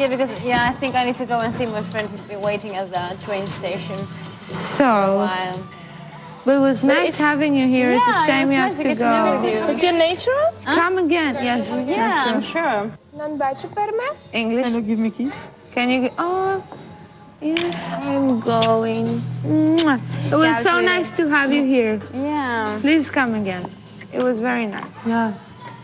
Yeah, because I think I need to go and see my friend who's been waiting at the train station So, for a while. but it was nice having you here. It's a shame you have to go. It's your natural? Come again, yes. Yeah, I'm sure. Non bacio per me? English. Can you give me a kiss? Can you? Oh, yes. I'm going. Mwah. It was so nice to have you here. Yeah. Please come again. It was very nice. Yeah.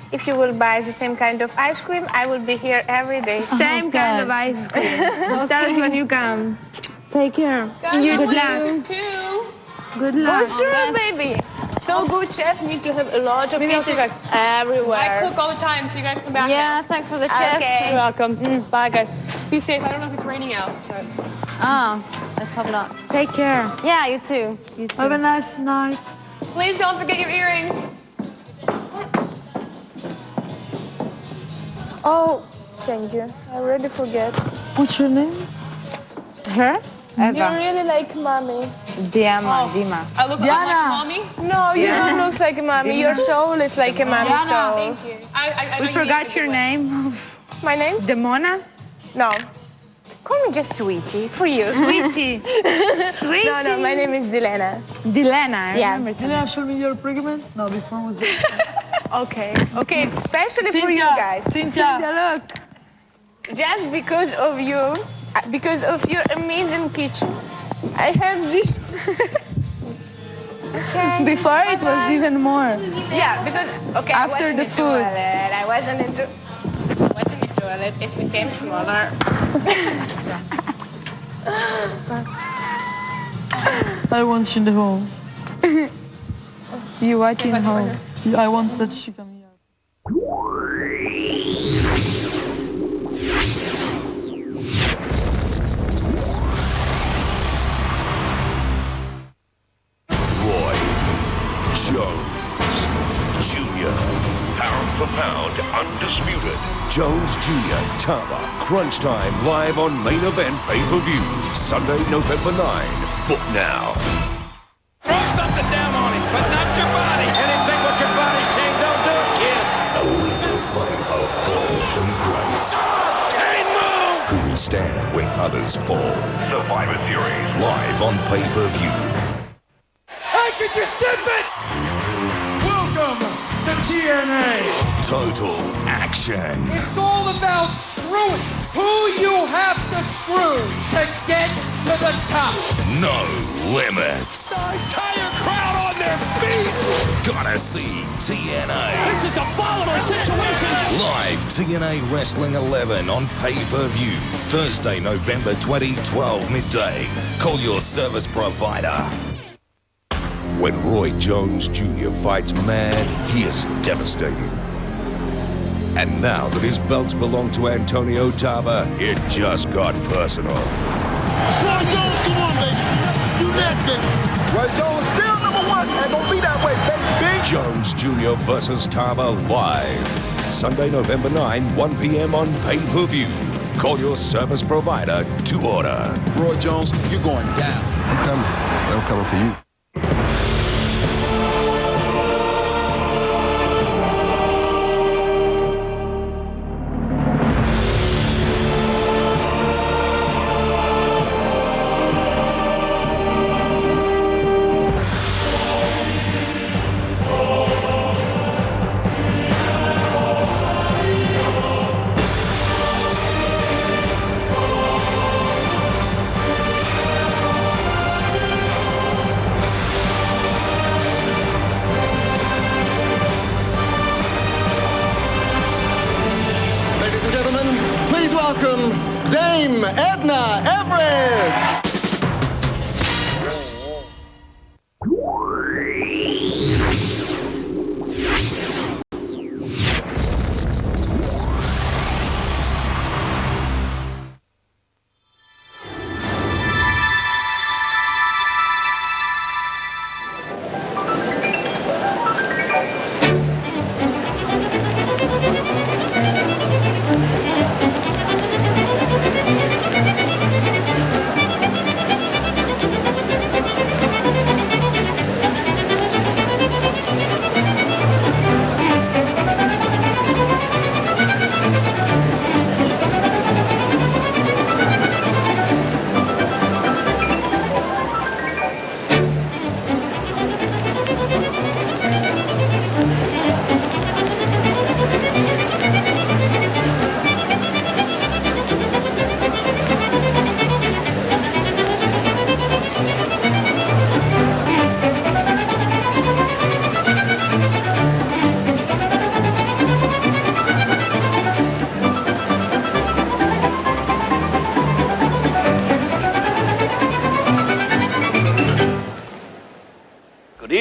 If you will buy the same kind of ice cream, I will be here every day. Same kind of ice cream. Just tell us when you come. Take care. Good luck. too. Good luck. Oh, sure, baby. So good chef need to have a lot of pieces everywhere. I cook all the time, so you guys come back. Yeah, thanks for the chef. Okay. You're welcome. Bye, guys. Be safe. I don't know if it's raining out. But... Oh, let's hope not. Take care. Yeah, you too. You too. Have a nice night. Please don't forget your earrings. Oh, thank you. I already forget. What's your name? Her? You Eva. really like mommy. Dima. I look like mommy. No, you don't look like a mommy. Your soul is like a mommy soul. Thank you. I We forgot your name. My name? Demona? No. Call me just Sweetie, for you. Sweetie. Sweetie. No, my name is Dilena. Dilena, I Yeah. remember. Can you show me your predicament? No, before was it. Okay, especially for you guys. Cynthia. Look. Just because of you, because of your amazing kitchen, I have this. Before it was even more. Yeah, because After the food. I wasn't in toilet. It became smaller. I want you in the home. You watching home. Yeah, I want that chicken here. Roy Jones Jr. Pound for pound, undisputed. Jones Jr. Tama Crunch Time live on Main Event pay-per-view. Sunday, November 9. Book now. Throw something down on him, but not your body. Anything what your body's saying, don't do it, kid. Only will find a fall from grace. Can't move! Who will stand when others fall? Survivor Series. Live on pay-per-view. Hey, get your sip it! Welcome to TNA. Total action. It's all about screwing who you have to screw to get to the top. No limits. The entire crowd on their feet. Gotta see TNA. This is a volatile situation. Live TNA Wrestling 11 on pay-per-view. Thursday, November 2012 midday. Call your service provider. When Roy Jones Jr. fights mad, he is devastating. And now that his belts belong to Antonio Tarver, it just got personal. Roy Jones, come on, baby. Do that, baby. Roy Jones still #1 and gonna be that way, baby. Jones Jr. versus Tarver live. Sunday, November 9, 1 p.m. on pay-per-view. Call your service provider to order. Roy Jones, you're going down. I'm coming. I'm coming for you. Welcome, Dame Edna Everett.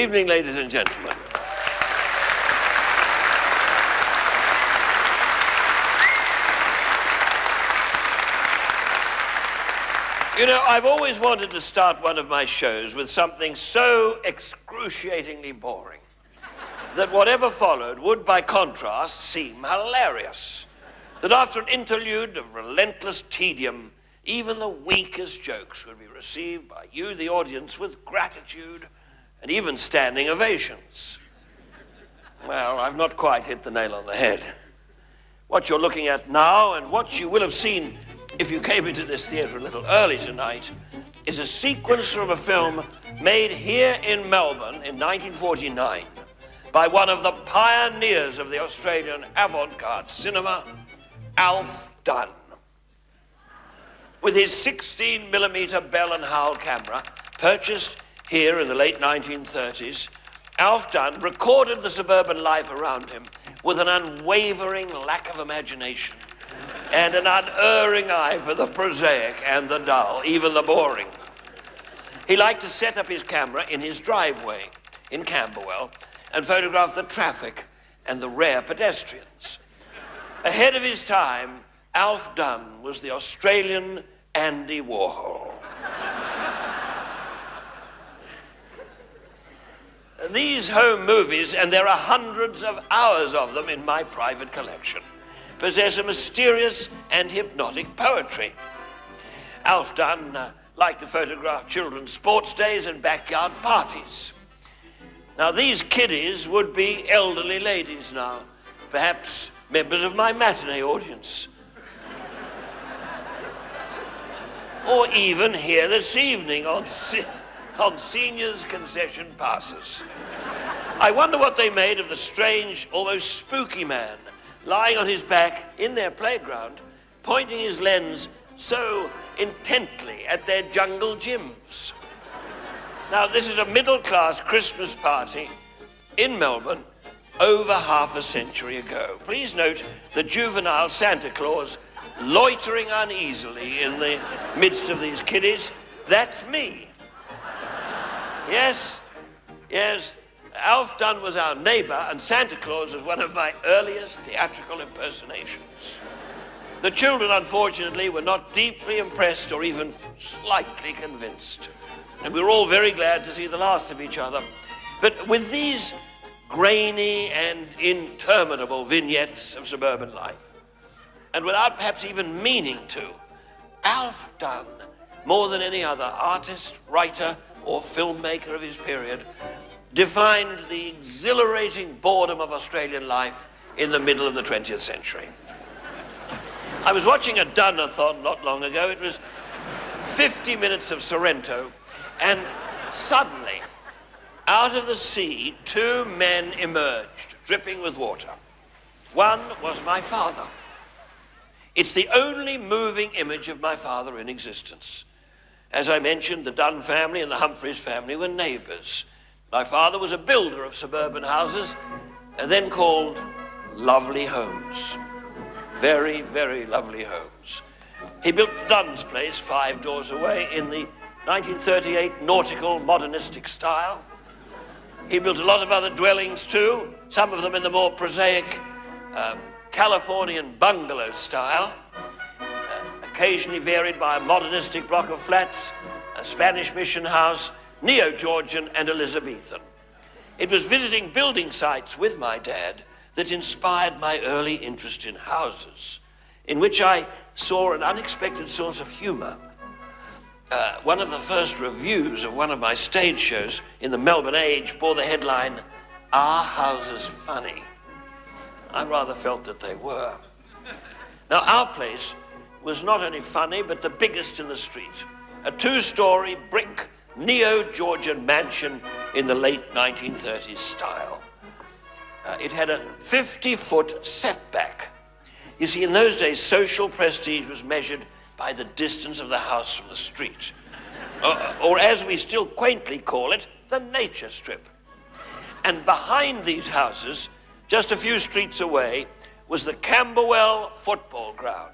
evening, ladies and gentlemen. You know, I've always wanted to start one of my shows with something so excruciatingly boring that whatever followed would, by contrast, seem hilarious. That after an interlude of relentless tedium, even the weakest jokes would be received by you, the audience, with gratitude and even standing ovations. Well, I've not quite hit the nail on the head. What you're looking at now, and what you will have seen if you came into this theatre a little early tonight, is a sequence from a film made here in Melbourne in 1949 by one of the pioneers of the Australian avant-garde cinema, Alf Dunn. With his 16mm Bell & Howell camera, purchased here in the late 1930s, Alf Dunn recorded the suburban life around him with an unwavering lack of imagination and an unerring eye for the prosaic and the dull, even the boring. He liked to set up his camera in his driveway in Camberwell and photograph the traffic and the rare pedestrians. Ahead of his time, Alf Dunn was the Australian Andy Warhol. These home movies, and there are hundreds of hours of them in my private collection, possess a mysterious and hypnotic poetry. Alf Dunn liked to photograph children's sports days and backyard parties. Now, these kiddies would be elderly ladies now, perhaps members of my matinee audience. Or even here this evening on seniors' concession passes. I wonder what they made of the strange, almost spooky man lying on his back in their playground, pointing his lens so intently at their jungle gyms. Now, this is a middle-class Christmas party in Melbourne over half a century ago. Please note the juvenile Santa Claus loitering uneasily in the midst of these kiddies. That's me. Yes, Alf Dunn was our neighbor, and Santa Claus was one of my earliest theatrical impersonations. The children, unfortunately, were not deeply impressed or even slightly convinced, and we were all very glad to see the last of each other. But with these grainy and interminable vignettes of suburban life, and without perhaps even meaning to, Alf Dunn, more than any other artist, writer, or filmmaker of his period, defined the exhilarating boredom of Australian life in the middle of the 20th century. I was watching a Dunn-a-thon not long ago. It was 50 minutes of Sorrento, and suddenly, out of the sea, two men emerged, dripping with water. One was my father. It's the only moving image of my father in existence. As I mentioned, the Dunn family and the Humphries family were neighbors. My father was a builder of suburban houses, and then called lovely homes. Very, very lovely homes. He built Dunn's place 5 doors away in the 1938 nautical modernistic style. He built a lot of other dwellings too, some of them in the more prosaic Californian bungalow style, occasionally varied by a modernistic block of flats, a Spanish mission house, Neo-Georgian and Elizabethan. It was visiting building sites with my dad that inspired my early interest in houses, in which I saw an unexpected source of humor. One of the first reviews of one of my stage shows in the Melbourne Age bore the headline, "Are Houses Funny?" I rather felt that they were. Now, our place was not only funny, but the biggest in the street. A 2-story brick Neo-Georgian mansion in the late 1930s style. It had a 50-foot setback. You see, in those days, social prestige was measured by the distance of the house from the street. Or as we still quaintly call it, the nature strip. And behind these houses, just a few streets away, was the Camberwell football ground,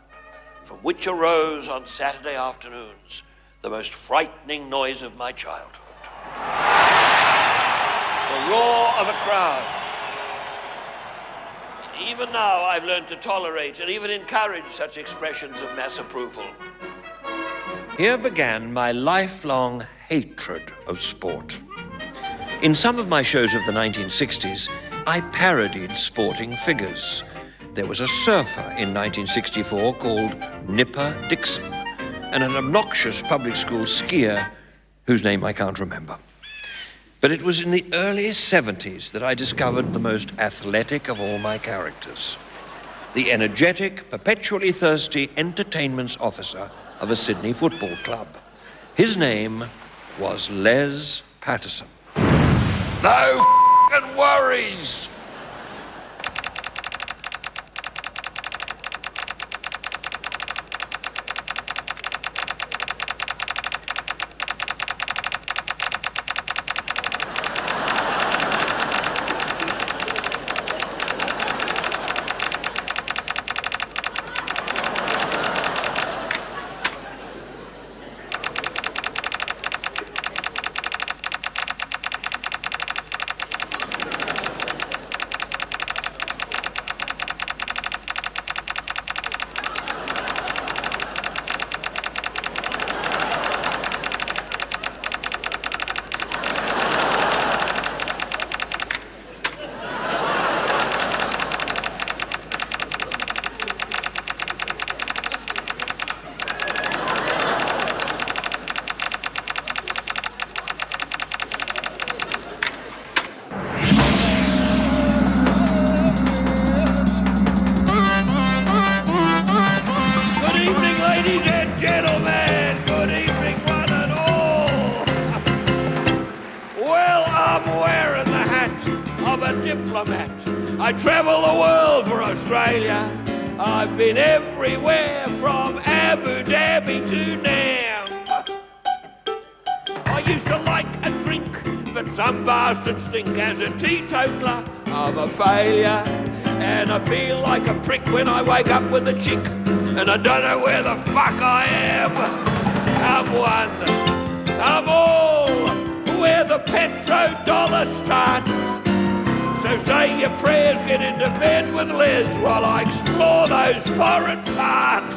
from which arose on Saturday afternoons the most frightening noise of my childhood. the roar of a crowd. Even now, I've learned to tolerate and even encourage such expressions of mass approval. Here began my lifelong hatred of sport. In some of my shows of the 1960s, I parodied sporting figures. There was a surfer in 1964 called Nipper Dixon, and an obnoxious public school skier whose name I can't remember. But it was in the early 70s that I discovered the most athletic of all my characters, the energetic, perpetually thirsty entertainments officer of a Sydney football club. His name was Les Patterson. No f***ing worries. diplomat. I travel the world for Australia. I've been everywhere from Abu Dhabi to now. I used to like a drink, but some bastards think as a teetotaler I'm a failure. And I feel like a prick when I wake up with a chick, and I don't know where the fuck I am. Come one, come all, where the petrodollar starts. So say your prayers, get into bed with Liz while I explore those foreign parts.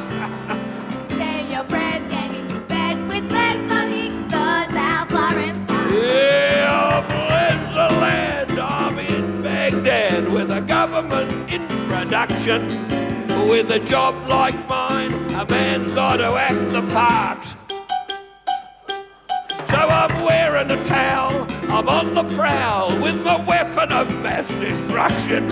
Say your prayers, get into bed with Liz while he explores our foreign parts. Yeah, I've left the land. I'm in Baghdad with a government introduction. With a job like mine, a man's got to act the part. So I'm wearing a towel, I'm on the prowl with my weapon of mass destruction.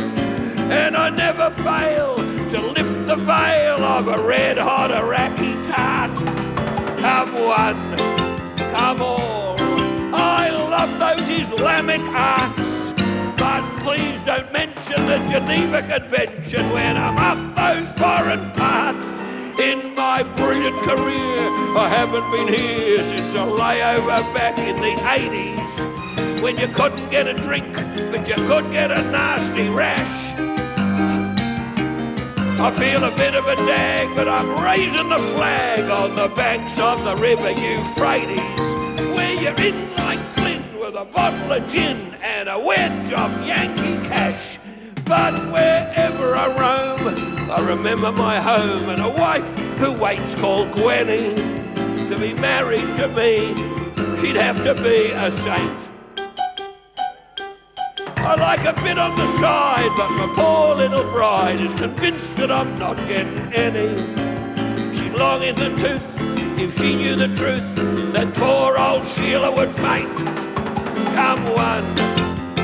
And I never fail to lift the veil of a red-hot Iraqi tart. Come one, come all, I love those Islamic arts. But please don't mention the Geneva Convention when I'm up those foreign parts. In my brilliant career, I haven't been here since a layover back in the 80s, when you couldn't get a drink, but you could get a nasty rash. I feel a bit of a dag, but I'm raising the flag on the banks of the River Euphrates, where you're in like Flint with a bottle of gin and a wedge of Yankee cash. But wherever I roam, I remember my home and a wife who waits called Gwenny. To be married to me, she'd have to be a saint. I like a bit on the side, but my poor little bride is convinced that I'm not getting any. She's long in the tooth. If she knew the truth, that poor old Sheila would faint. Come one,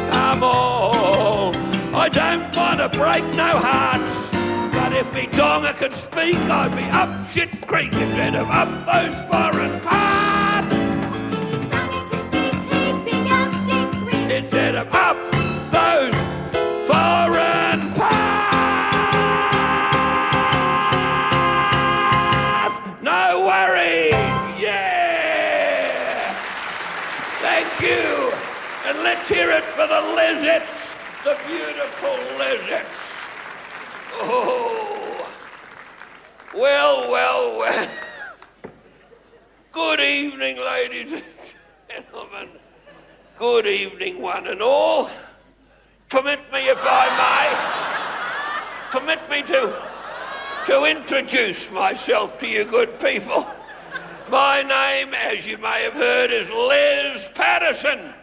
come all, I don't want to break no hearts, but if me donger could speak, I'd be up shit creek instead of up those foreign parts. Donger can speak, he'd be up shit creek Instead of up those foreign parts. No worries, yeah. Thank you, and let's hear it for the lizards. The beautiful lizards. Oh, well, well, well. Good evening, ladies and gentlemen. Good evening, one and all. Permit me, if I may, permit me to introduce myself to you good people. My name, as you may have heard, is Les Patterson.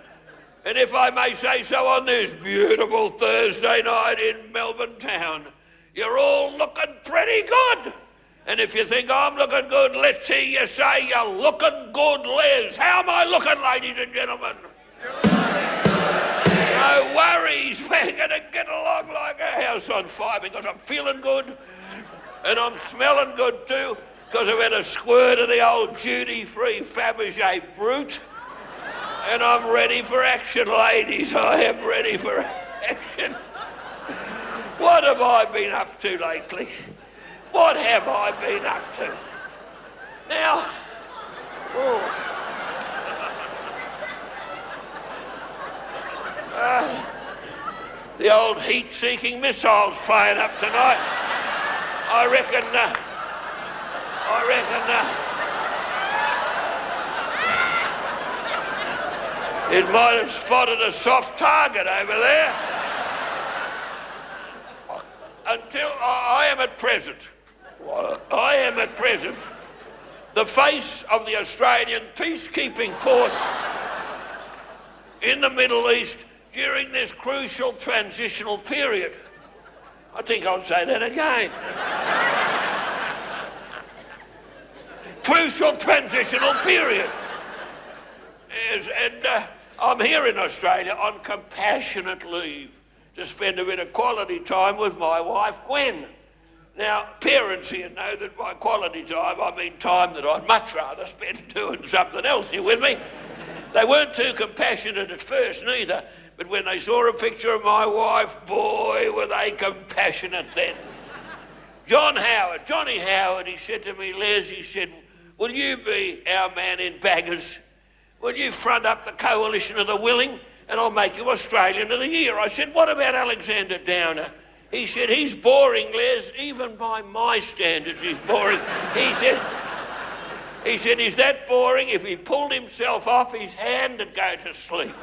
And if I may say so, on this beautiful Thursday night in Melbourne town, you're all looking pretty good. And if you think I'm looking good, let's hear you say you're looking good, Les. How am I looking, ladies and gentlemen? No worries, we're going to get along like a house on fire because I'm feeling good and I'm smelling good too because I've had a squirt of the old duty-free Fabergé Brut and I'm ready for action, ladies. I am ready for action. What have I been up to lately? What have I been up to? Now, the old heat-seeking missile's flying up tonight. I reckon it might have spotted a soft target over there. Until I am at present, the face of the Australian peacekeeping force in the Middle East during this crucial transitional period. I think I'll say that again. Crucial transitional period. Yes, and I'm here in Australia on compassionate leave to spend a bit of quality time with my wife, Gwen. Now, parents here know that by quality time, I mean time that I'd much rather spend doing something else. You with me? They weren't too compassionate at first, neither. But when they saw a picture of my wife, boy, were they compassionate then. Johnny Howard, he said to me, Les, he said, will you be our man in baggers? Will you front up the coalition of the willing and I'll make you Australian of the Year? I said, what about Alexander Downer? He said, he's boring, Les, even by my standards he's boring. He said, is that boring? If he pulled himself off his hand and go to sleep.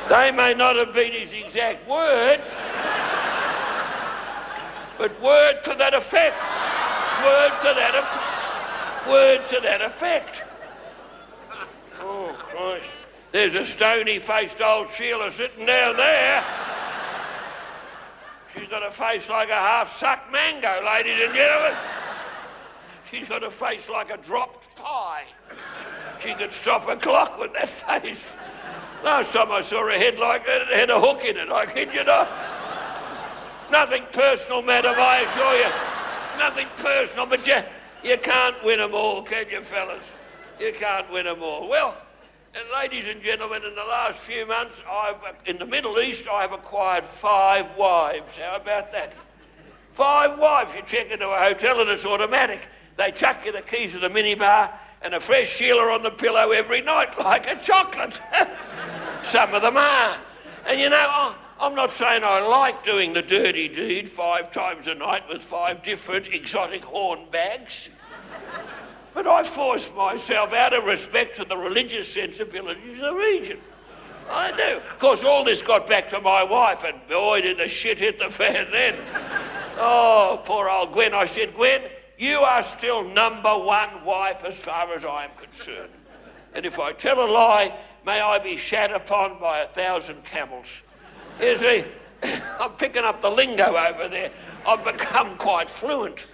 They may not have been his exact words, but word to that effect. Word to that effect. Oh, Christ. There's a stony-faced old Sheila sitting down there. She's got a face like a half-sucked mango, ladies and gentlemen. She's got a face like a dropped pie. She could stop a clock with that face. Last time I saw a head like that, it had a hook in it, I kid you not. Nothing personal, madam, I assure you. Nothing personal, but you can't win them all, can you, fellas? You can't win them all. Well, and ladies and gentlemen, in the last few months, in the Middle East, I've acquired 5 wives. How about that? 5 wives. You check into a hotel and it's automatic. They chuck you the keys to the minibar and a fresh Sheila on the pillow every night, like a chocolate. Some of them are. And you know, I'm not saying I like doing the dirty deed 5 times a night with 5 different exotic horn bags. But I force myself out of respect to the religious sensibilities of the region. I do. Of course, all this got back to my wife, and boy, did the shit hit the fan then. Oh, poor old Gwen. I said, Gwen, you are still #1 wife as far as I am concerned. And if I tell a lie, may I be shat upon by 1,000 camels. You see, I'm picking up the lingo over there. I've become quite fluent.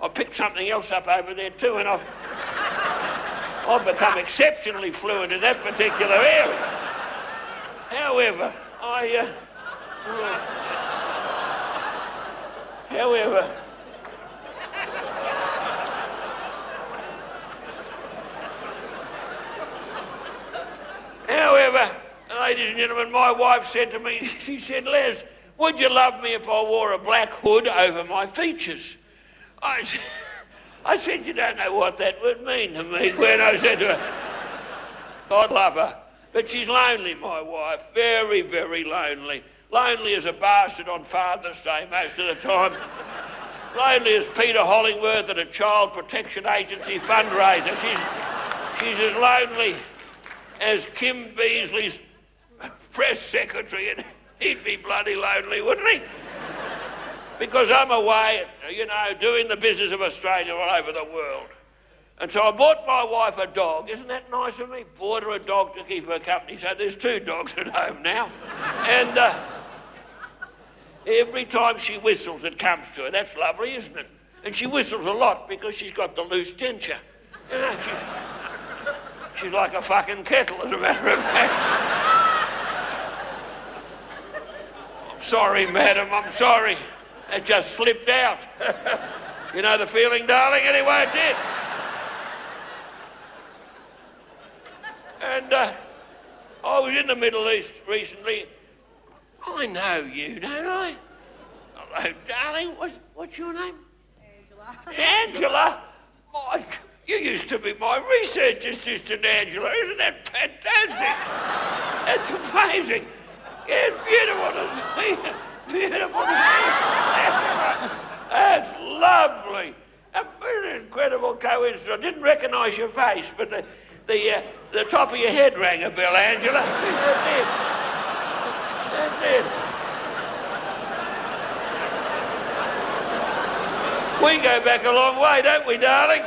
I picked something else up over there too, and I've become exceptionally fluent in that particular area. However, ladies and gentlemen, my wife said to me, she said, Les, would you love me if I wore a black hood over my features? I said, you don't know what that would mean to me, Gwen. I said to her, God love her, but she's lonely, my wife, very, very lonely. Lonely as a bastard on Father's Day most of the time. lonely as Peter Hollingworth at a Child Protection Agency fundraiser. She's as lonely as Kim Beazley's press secretary, and he'd be bloody lonely, wouldn't he? Because I'm away, you know, doing the business of Australia all over the world. And so I bought my wife a dog. Isn't that nice of me? Bought her a dog to keep her company. So there's 2 dogs at home now. And every time she whistles, it comes to her. That's lovely, isn't it? And she whistles a lot because she's got the loose denture. You know, she's like a fucking kettle, as a matter of fact. I'm sorry, madam, I'm sorry. It just slipped out. You know the feeling, darling? Anyway, it did. And I was in the Middle East recently. I know you, don't I? Hello, darling. What's your name? Angela. My, you used to be my research assistant, Angela. Isn't that fantastic? That's amazing. Yeah, it's beautiful to see you. Beautiful to see you. That's lovely. An incredible coincidence. I didn't recognise your face, but the top of your head rang a bell, Angela. That's it. That's it. We go back a long way, don't we, darling?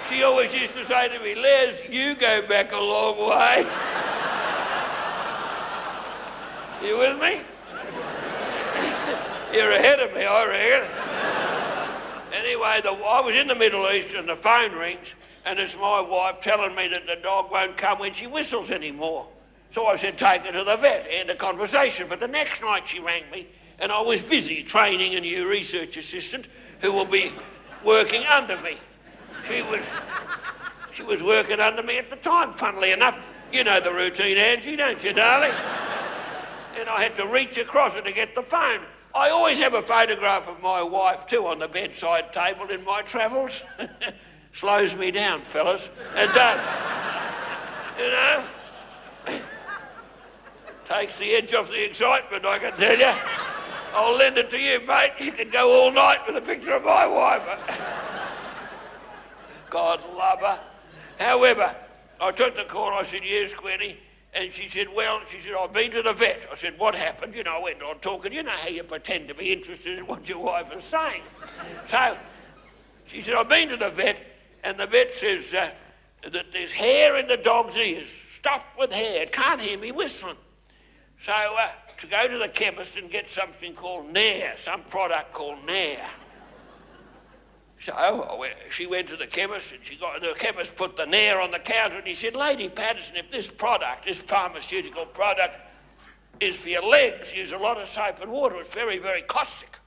She always used to say to me, Les, you go back a long way. You with me? You're ahead of me, I reckon. Anyway, I was in the Middle East and the phone rings and it's my wife telling me that the dog won't come when she whistles anymore. So I said, take her to the vet, end of conversation. But the next night she rang me and I was busy training a new research assistant who will be working under me. She was working under me at the time, funnily enough. You know the routine, Angie, don't you, darling? And I had to reach across her to get the phone. I always have a photograph of my wife, too, on the bedside table in my travels. Slows me down, fellas. It does. You know? Takes the edge off the excitement, I can tell you. I'll lend it to you, mate. You can go all night with a picture of my wife. God love her. However, I took the call. I said, yes, Gwenny. And she said, I've been to the vet. I said, what happened? You know, I went on talking. You know how you pretend to be interested in what your wife is saying. So she said, I've been to the vet, and the vet says that there's hair in the dog's ears, stuffed with hair. It can't hear me whistling. So to go to the chemist and get something called Nair, some product called Nair. So she went to the chemist and the chemist put the Nair on the counter and he said, Lady Patterson, if this pharmaceutical product is for your legs, use a lot of soap and water. It's very, very caustic.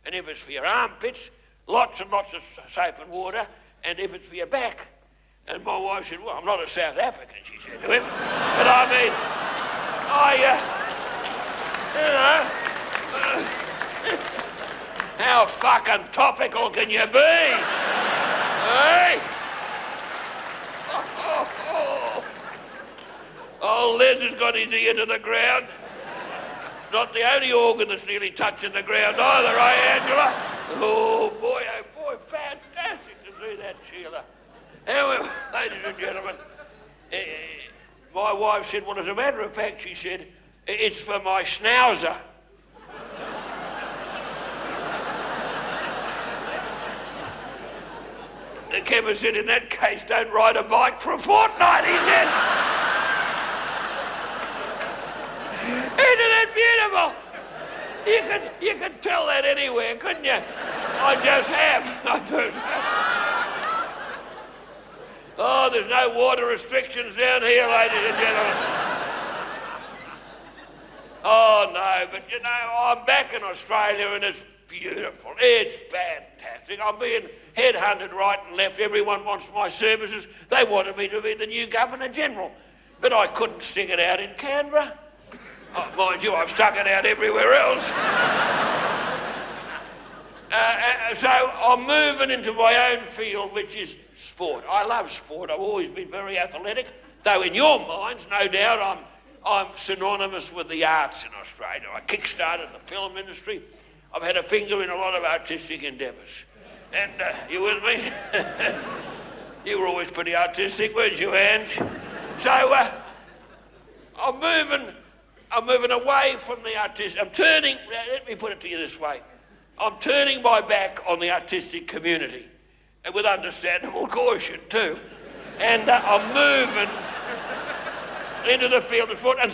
And if it's for your armpits, lots and lots of soap and water. And if it's for your back. And my wife said, well, I'm not a South African, she said to him. But I mean, how fucking topical can you be? Hey? Oh, Les has got his ear to the ground. Not the only organ that's nearly touching the ground either, eh, Angela? Oh, boy, fantastic to see that, Sheila. However, ladies and gentlemen, my wife said, well, as a matter of fact, she said, it's for my schnauzer. The chemist said, in that case, don't ride a bike for a fortnight, he said. Isn't it beautiful? You can tell that anywhere, couldn't you? I just have. Oh, there's no water restrictions down here, ladies and gentlemen. Oh, no, but you know, I'm back in Australia and it's beautiful. It's fantastic. I'm being headhunted right and left. Everyone wants my services. They wanted me to be the new Governor-General. But I couldn't stick it out in Canberra. Oh, mind you, I've stuck it out everywhere else. So I'm moving into my own field, which is sport. I love sport. I've always been very athletic. Though in your minds, no doubt, I'm synonymous with the arts in Australia. I kick-started the film industry. I've had a finger in a lot of artistic endeavours. And you with me? You were always pretty artistic, weren't you, Ange? So I'm moving away from the artistic. Let me put it to you this way. I'm turning my back on the artistic community, and with understandable caution too. And I'm moving into the field of sport. And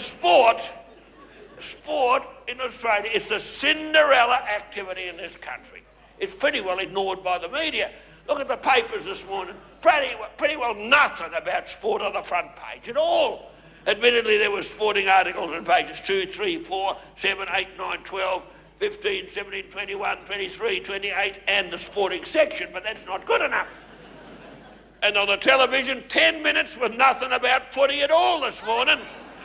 sport in Australia is the Cinderella activity in this country. It's pretty well ignored by the media. Look at the papers this morning. Pretty well nothing about sport on the front page at all. Admittedly, there were sporting articles on pages 2, 3, 4, 7, 8, 9, 12, 15, 17, 21, 23, 28, and the sporting section, but that's not good enough. And on the television, 10 minutes with nothing about footy at all this morning.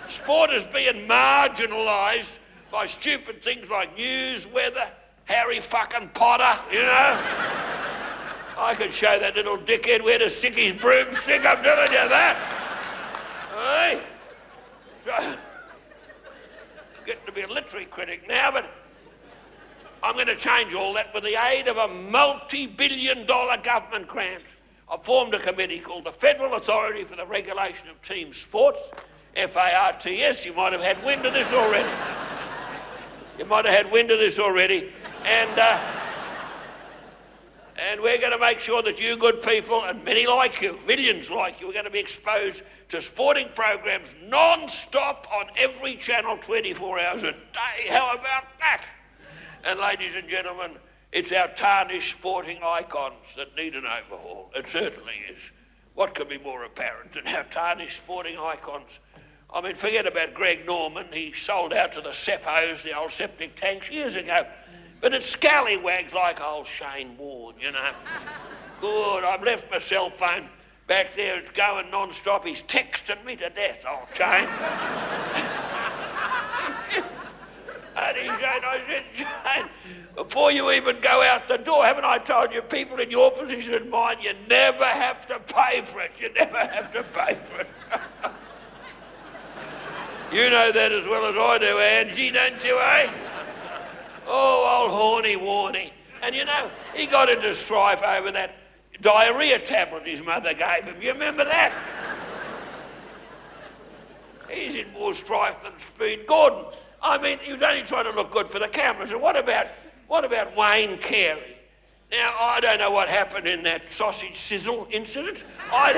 Sport is being marginalised by stupid things like news, weather, Harry fucking Potter, you know? I could show that little dickhead where to stick his broomstick, I'm telling you that. Hey? So, I'm getting to be a literary critic now, but I'm going to change all that with the aid of a multi-billion-dollar government grant. I've formed a committee called the Federal Authority for the Regulation of Team Sports, FARTS. You might have had wind of this already. And we're going to make sure that you good people, and many like you, millions like you, are going to be exposed to sporting programs non-stop on every channel 24 hours a day. How about that? And ladies and gentlemen, it's our tarnished sporting icons that need an overhaul. It certainly is. What could be more apparent than our tarnished sporting icons? I mean, forget about Greg Norman. He sold out to the Seppos, the old septic tanks, years ago. But it's scallywags like old Shane Warne, you know. Good, I've left my cell phone back there. It's going non-stop. He's texting me to death, old Shane. And I said, Shane, before you even go out the door, haven't I told you, people in your position and mine, you never have to pay for it. You never have to pay for it. You know that as well as I do, Angie, don't you, eh? Oh, old horny Warnie. And you know, he got into strife over that diarrhea tablet his mother gave him. You remember that? He's in more strife than Speed Gordon. I mean, he was only trying to look good for the cameras. And what about Wayne Carey? Now, I don't know what happened in that sausage sizzle incident. I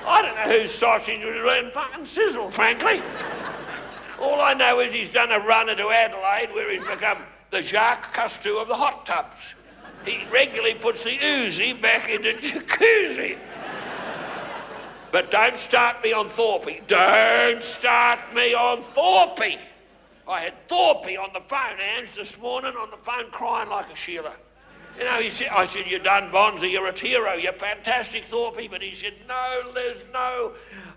don't know whose sausage was really fucking sizzled, frankly. All I know is he's done a run into Adelaide where he's become the Jacques Cousteau of the hot tubs. He regularly puts the Uzi back in the jacuzzi. But don't start me on Thorpe. Don't start me on Thorpe. I had Thorpe on the phone, Ange, this morning, on the phone crying like a Sheila. You know, I said, you're done, Bonzi, you're a hero, you're fantastic, Thorpe. But he said, no, Les, no.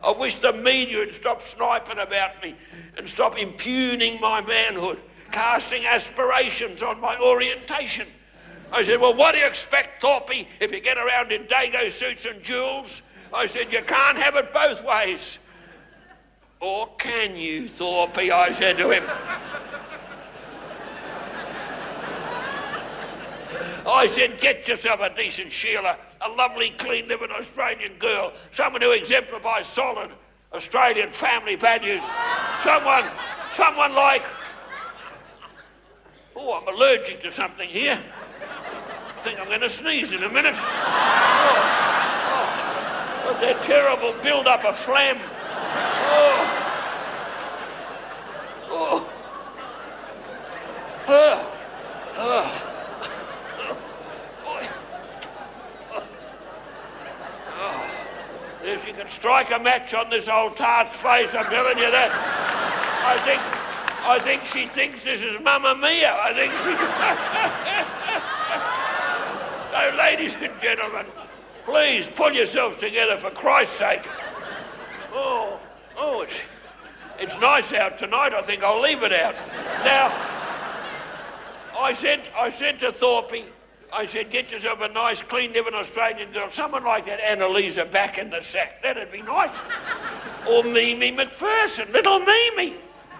I wish the media would stop sniping about me and stop impugning my manhood, casting aspirations on my orientation. I said, well, what do you expect, Thorpe, if you get around in Dago suits and jewels? I said, you can't have it both ways. Or can you, Thorpe, I said to him. I said, get yourself a decent Sheila, a lovely, clean-living Australian girl, someone who exemplifies solid Australian family values, someone like... Oh, I'm allergic to something here. I think I'm going to sneeze in a minute. But that terrible build-up of phlegm. If you can strike a match on this old tart's face, I'm telling you that. I think she thinks this is Mamma Mia. I think she... So, ladies and gentlemen, please pull yourselves together for Christ's sake. It's nice out tonight. I think I'll leave it out. Now, I said to Thorpe, I said, get yourself a nice, clean-living Australian girl, someone like that Annalisa back in the sack. That'd be nice. Or Mimi McPherson, little Mimi.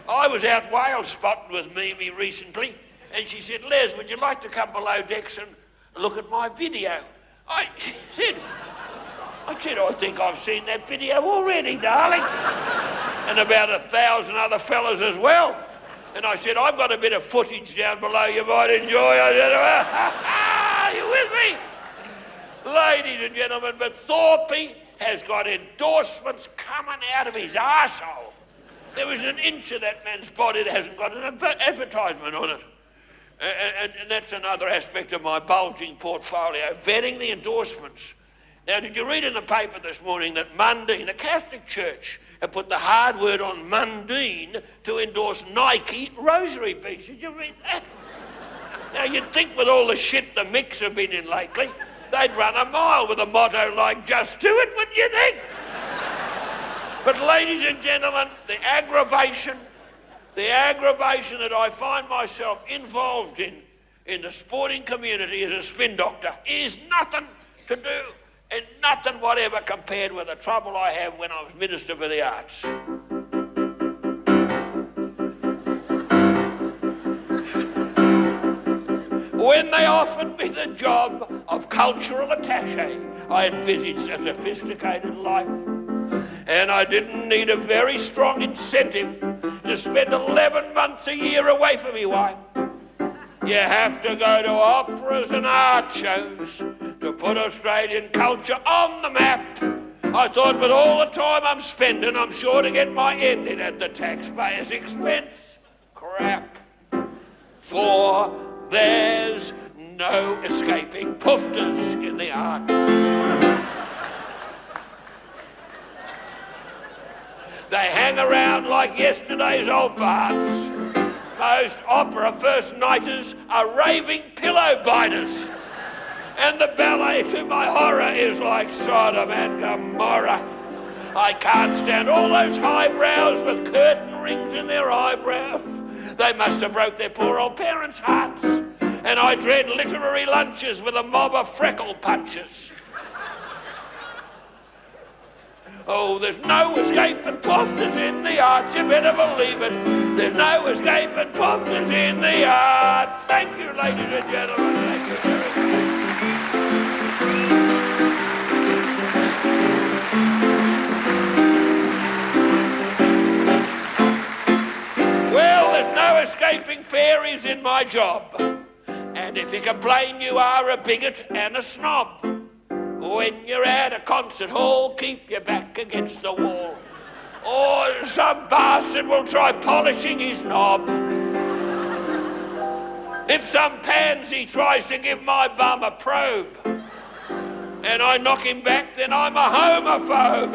I was out whale spotting with Mimi recently, And she said, Les, would you like to come below decks and look at my video? I said, I think I've seen that video already, darling. And about 1,000 other fellas as well. And I said, I've got a bit of footage down below you might enjoy. I said, are you with me? Ladies and gentlemen, but Thorpe has got endorsements coming out of his arsehole. There was an inch of that man's body that hasn't got an advertisement on it. And that's another aspect of my bulging portfolio, vetting the endorsements. Now, did you read in the paper this morning that Mundine, the Catholic Church, have put the hard word on Mundine to endorse Nike rosary beads? Did you read that? Now, you'd think with all the shit the Mix have been in lately, they'd run a mile with a motto like, just do it, wouldn't you think? But ladies and gentlemen, the aggravation that I find myself involved in the sporting community as a spin doctor is nothing to do and nothing whatever compared with the trouble I have when I was Minister for the Arts. When they offered me the job of cultural attaché, I envisaged a sophisticated life. And I didn't need a very strong incentive to spend 11 months a year away from my wife. You have to go to operas and art shows to put Australian culture on the map. I thought with all the time I'm spending, I'm sure to get my ending at the taxpayer's expense. Crap. For there's no escaping poofters in the arts. They hang around like yesterday's old farts. Most opera first-nighters are raving pillow biters. And the ballet, to my horror, is like Sodom and Gomorrah. I can't stand all those highbrows with curtain rings in their eyebrows. They must have broke their poor old parents' hearts. And I dread literary lunches with a mob of freckle punchers. Oh, there's no escaping pofters in the arts, you better believe it. There's no escaping pofters in the arts. Thank you, ladies and gentlemen. Thank you very much. Well, there's no escaping fairies in my job. And if you complain, you are a bigot and a snob. When you're at a concert hall, keep your back against the wall. Or some bastard will try polishing his knob. If some pansy tries to give my bum a probe, and I knock him back, then I'm a homophobe.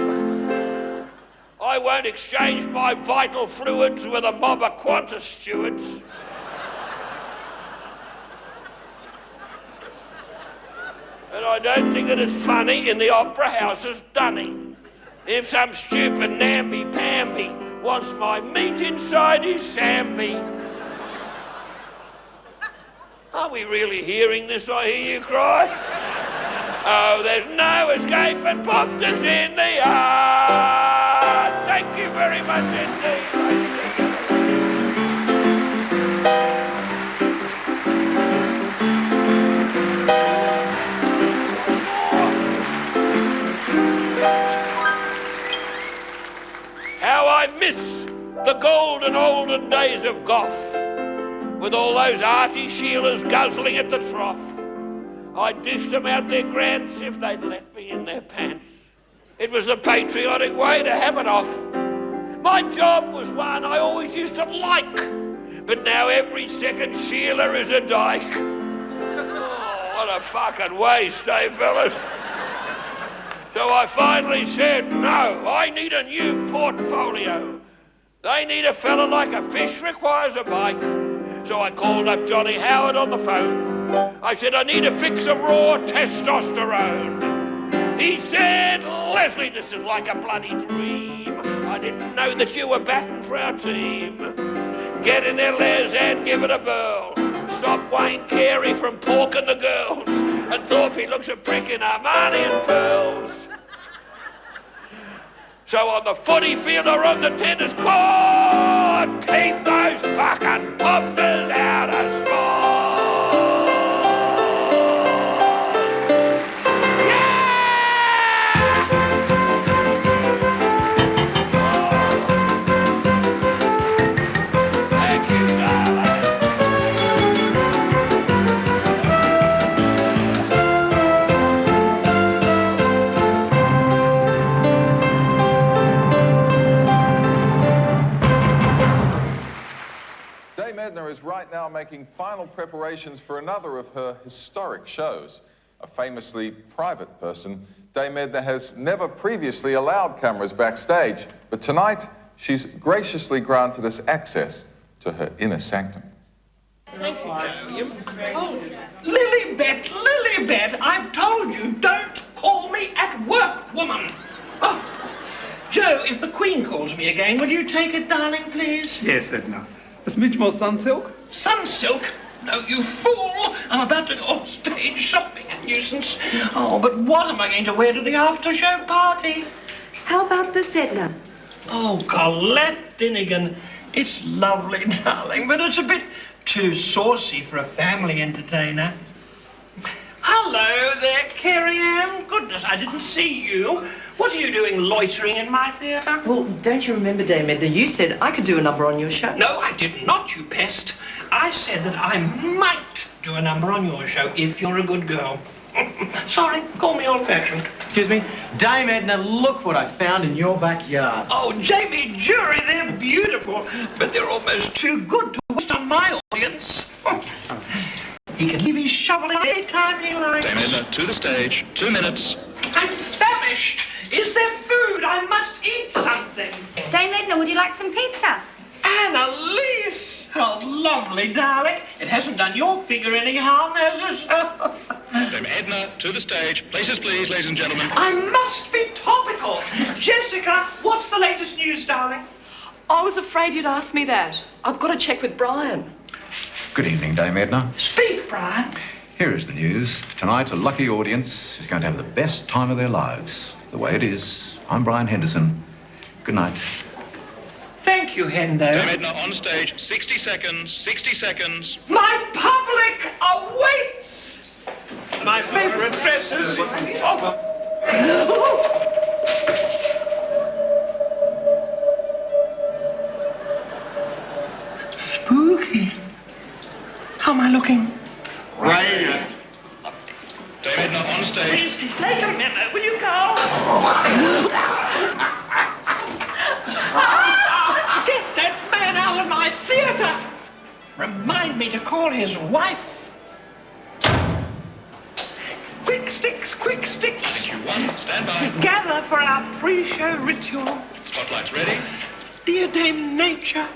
I won't exchange my vital fluids with a mob of Qantas stewards. And I don't think it is funny in the opera house's dunny. If some stupid namby-pamby wants my meat inside his samby. Are we really hearing this, I hear you cry? Oh, there's no escaping pofters in the art. Thank you very much indeed, ladies and gentlemen. How I miss the golden olden days of Gough, with all those arty Sheilas guzzling at the trough. I dished them out their grants if they'd let me in their pants. It was the patriotic way to have it off. My job was one I always used to like, but now every second Sheila is a dyke. Oh, what a fucking waste, eh, fellas? So I finally said, no, I need a new portfolio. They need a fella like a fish requires a bite. So I called up Johnny Howard on the phone. I said, I need a fix of raw testosterone. He said, Leslie, this is like a bloody dream. I didn't know that you were batting for our team. Get in there, Les, and give it a burl. Stop Wayne Carey from porking the girls. And Thorpe looks a prick in Armani and pearls. So on the footy field or on the tennis court, keep those fucking pofters out of sport. making final preparations for another of her historic shows. A famously private person, Dame Edna has never previously allowed cameras backstage, but tonight she's graciously granted us access to her inner sanctum. Thank you, Joe. Lilybet, I've told you, don't call me at work, woman. Oh, Joe, if the Queen calls me again, will you take it, darling, please? Yes, Edna. A smidge more sunsilk? Sunsilk? No, you fool! I'm about to go on stage, something a nuisance. Oh, but what am I going to wear to the after-show party? How about this, Edna? Oh, Colette Dinnigan. It's lovely, darling, but it's a bit too saucy for a family entertainer. Hello there, Carrie Ann. Goodness, I didn't see you. What are you doing loitering in my theatre? Well, don't you remember, Dame Edna, you said I could do a number on your show. No, I did not, you pest. I said that I might do a number on your show if you're a good girl. Sorry, call me old-fashioned. Excuse me? Dame Edna, look what I found in your backyard. Oh, Jamie Jury, they're beautiful, but they're almost too good to waste on my audience. He can leave his shovel any time he likes. Dame Edna, to the stage. 2 minutes. I'm famished. Is there food? I must eat something. Dame Edna, would you like some pizza? Annalise! Oh, lovely, darling. It hasn't done your figure any harm, has it? Dame Edna, to the stage. Places, please, ladies and gentlemen. I must be topical. Jessica, what's the latest news, darling? I was afraid you'd ask me that. I've got to check with Brian. Good evening, Dame Edna. Speak, Brian. Here is the news. Tonight, a lucky audience is going to have the best time of their lives. The way it is, I'm Brian Henderson. Good night. Thank you, Hendo. Dame Edna, on stage. 60 seconds. 60 seconds. My public awaits! My favourite dresses. Spooky. How am I looking? Radiant. Dame Edna, on stage. Please, take a minute, will you go? Get that man out of my theatre! Remind me to call his wife. Quick sticks, quick sticks. Thank you, one. Stand by. Gather for our pre-show ritual. Spotlights ready. Dear Dame Nature,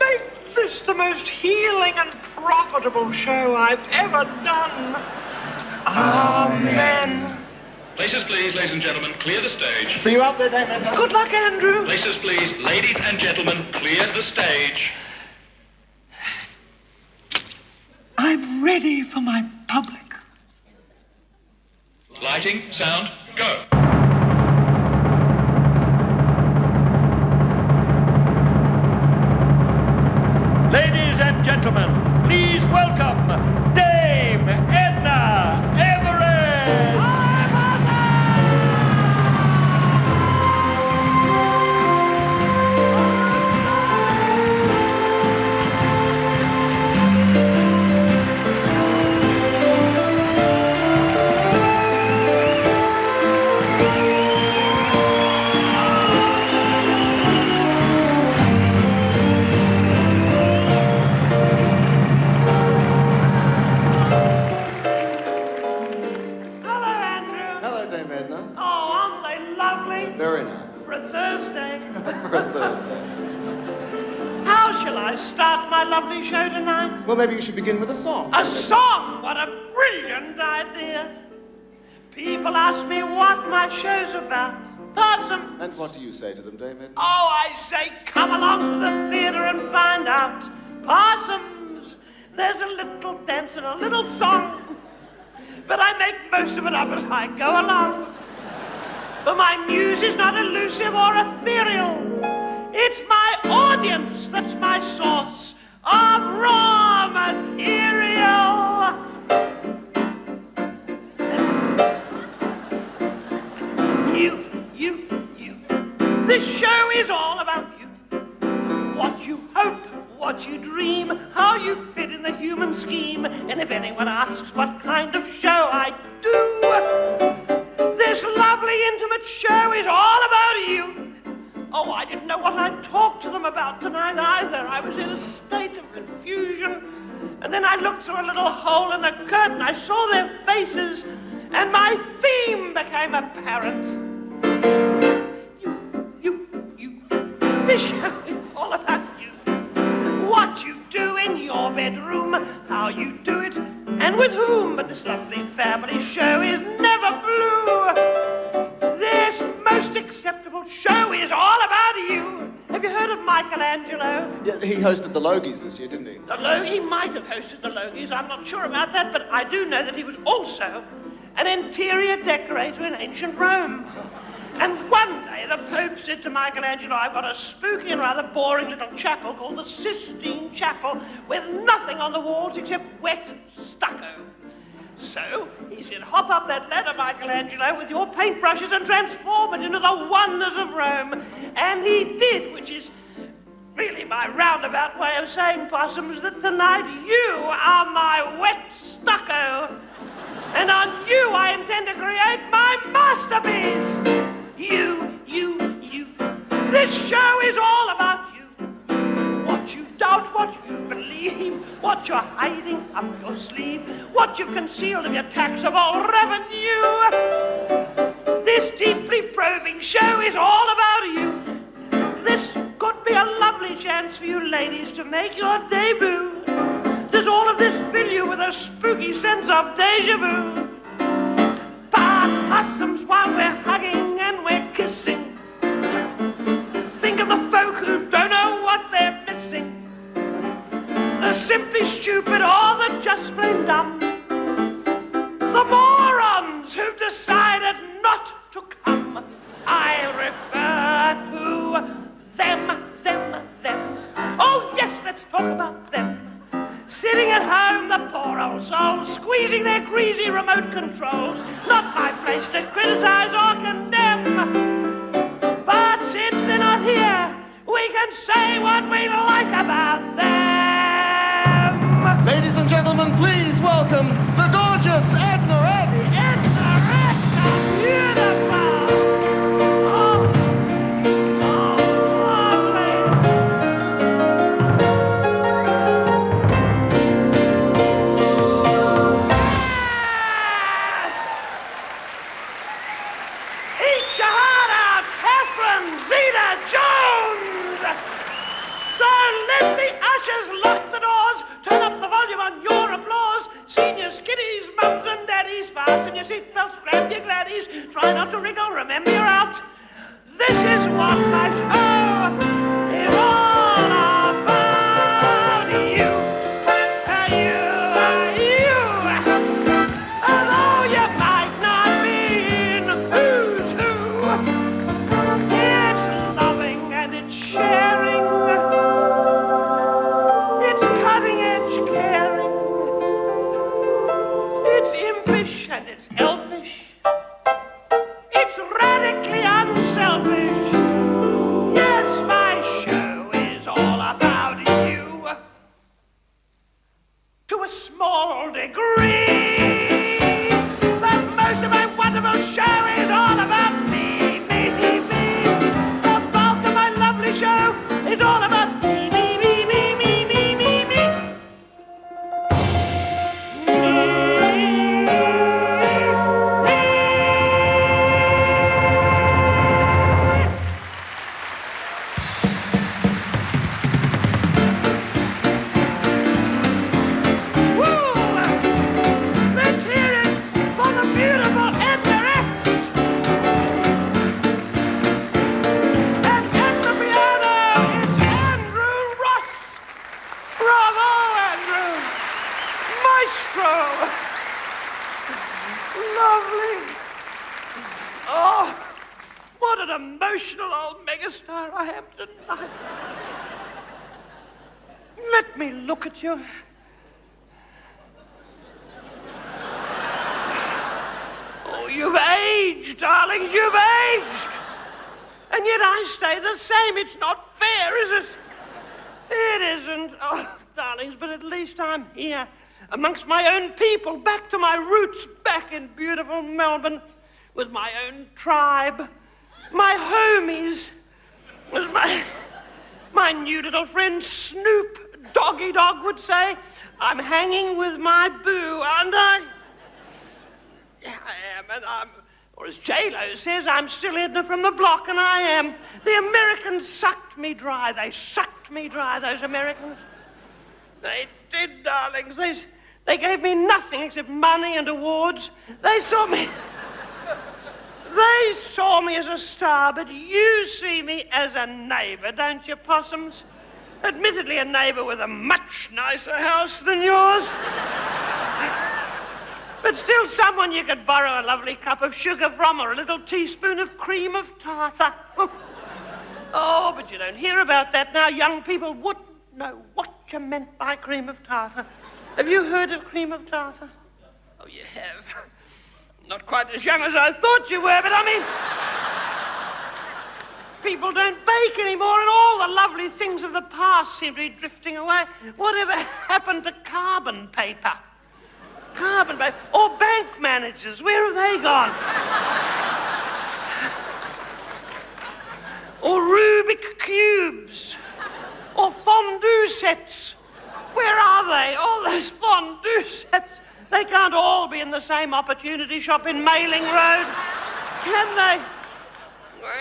make this the most healing and profitable show I've ever done. Amen. Places, please, ladies and gentlemen. Clear the stage. See you out there, Dame Edna. Good luck, Andrew. Places, please, ladies and gentlemen. Clear the stage. I'm ready for my public. Lighting, sound, go. Ladies and gentlemen, please welcome Dame Edna Everett! Very nice. For a Thursday. For a Thursday. How shall I start my lovely show tonight? Well, maybe you should begin with a song. A song? What a brilliant idea. People ask me what my show's about. Possum. And what do you say to them, David? Oh, I say, come along to the theatre and find out. Possums. There's a little dance and a little song. But I make most of it up as I go along. For my muse is not elusive or ethereal. It's my audience that's my source of raw material. You. This show is all about you. What you hope, what you dream, how you fit in the human scheme. And if anyone asks what kind of show I do, this lovely, intimate show is all about you. Oh, I didn't know what I'd talk to them about tonight either. I was in a state of confusion. And then I looked through a little hole in the curtain. I saw their faces, and my theme became apparent. This show is all about you. What you do in your bedroom, how you do it, and with whom. But this lovely family show is never blue. This most acceptable show is all about you. Have you heard of Michelangelo? Yeah, he hosted the Logies this year, didn't he? He might have hosted the Logies. I'm not sure about that, but I do know that he was also an interior decorator in ancient Rome. And one day the Pope said to Michelangelo, I've got a spooky and rather boring little chapel called the Sistine Chapel with nothing on the walls except wet stucco. So he said, hop up that ladder, Michelangelo, with your paintbrushes and transform it into the wonders of Rome. And he did, which is really my roundabout way of saying, Possums, that tonight you are my wet stucco. And on you I intend to create my masterpiece. You. This show is all about you. What you doubt, what you believe, what you're hiding up your sleeve, what you've concealed of your taxable revenue. This deeply probing show is all about you. This could be a lovely chance for you ladies to make your debut. Does all of this fill you with a spooky sense of deja vu? Possums while we're hugging and we're kissing. Think of the folk who don't know what they're missing. The simply stupid or the just plain dumb. The morons who've decided not to come. I refer to them. Oh yes, let's talk about them. Sitting at home, the poor old souls, squeezing their greasy remote controls. Not my place to criticize or condemn. But since they're not here, we can say what we like about them. Ladies and gentlemen, please welcome the gorgeous Edna Ritz. Edna Ritz, how beautiful. Lock the doors, turn up the volume on your applause. Seniors, kiddies, mums and daddies, fasten your seatbelts, grab your gladdies. Try not to wriggle, remember you're out. This is what my show is all about. You. Although you might not be in who's who, it's loving and it's sharing. And it's elfish. It's radically unselfish. Yes, my show is all about you. To a small degree. But most of my wonderful show is all about me. The bulk of my lovely show is all about me. Emotional old megastar I am tonight. Let me look at you. Oh, you've aged, darling, you've aged. And yet I stay the same. It's not fair, is it? It isn't. Oh, darlings, but at least I'm here amongst my own people, back to my roots, back in beautiful Melbourne with my own tribe. My homies was my new little friend Snoop, doggy dog would say, I'm hanging with my boo, aren't I? Yeah, I am, and I'm... Or as J-Lo says, I'm still Edna from the block, and I am. The Americans sucked me dry. They sucked me dry, those Americans. They did, darlings. They gave me nothing except money and awards. They saw me as a star, but you see me as a neighbour, don't you, possums? Admittedly a neighbour with a much nicer house than yours. But still someone you could borrow a lovely cup of sugar from or a little teaspoon of cream of tartar. Oh, but you don't hear about that now. Young people wouldn't know what you meant by cream of tartar. Have you heard of cream of tartar? Oh, you have. Not quite as young as I thought you were, but I mean... People don't bake anymore, and all the lovely things of the past seem to be drifting away. Whatever happened to carbon paper? Carbon paper. Or bank managers, where have they gone? Or Rubik cubes. Or fondue sets. Where are they? All those fondue sets. They can't all be in the same opportunity shop in Mailing Road, can they?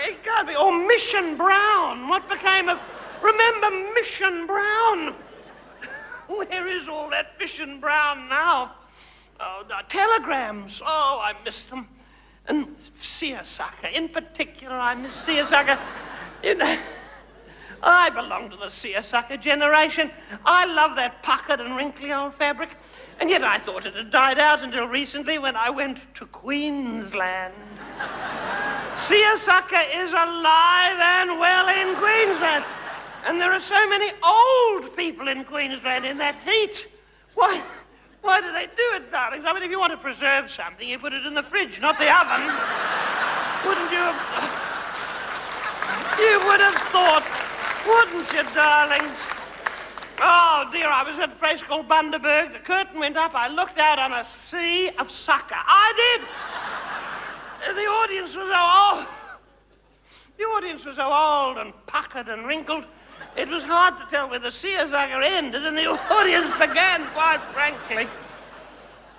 It can't be. Or Mission Brown. What became of... Remember Mission Brown? Where is all that Mission Brown now? Oh, the telegrams. Oh, I miss them. And seersucker. In particular, I miss seersucker. You know, I belong to the seersucker generation. I love that puckered and wrinkly old fabric. And yet I thought it had died out until recently when I went to Queensland. Seersucker is alive and well in Queensland. And there are so many old people in Queensland in that heat. Why do they do it, darlings? I mean, if you want to preserve something, you put it in the fridge, not the oven. Wouldn't you have... You would have thought, wouldn't you, darlings? Oh, dear, I was at a place called Bundaberg. The curtain went up. I looked out on a sea of sucker. I did! The audience was so old. The audience was so old and puckered and wrinkled. It was hard to tell where the seersucker ended and the audience began, quite frankly.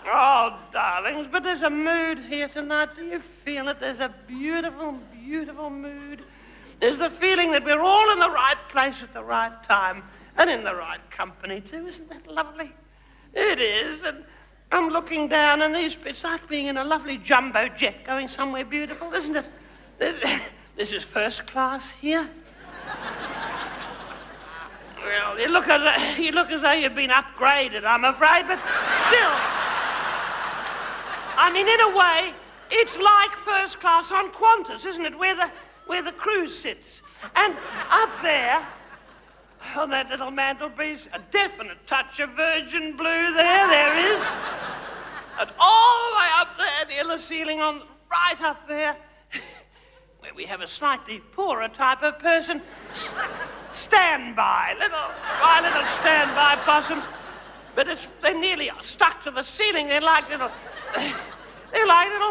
Oh, darlings, but there's a mood here tonight. Do you feel it? There's a beautiful, beautiful mood. There's the feeling that we're all in the right place at the right time and in the right company, too. Isn't that lovely? It is, and I'm looking down, and it's like being in a lovely jumbo jet going somewhere beautiful, isn't it? This is first class here. Well, you look as though you've been upgraded, I'm afraid, but still. I mean, in a way, it's like first class on Qantas, isn't it? Where the crew sits. And up there, on that little mantelpiece, a definite touch of virgin blue there is. And all the way up there near the ceiling, right up there, where we have a slightly poorer type of person, standby, my little standby possums. But they're nearly stuck to the ceiling. They're like little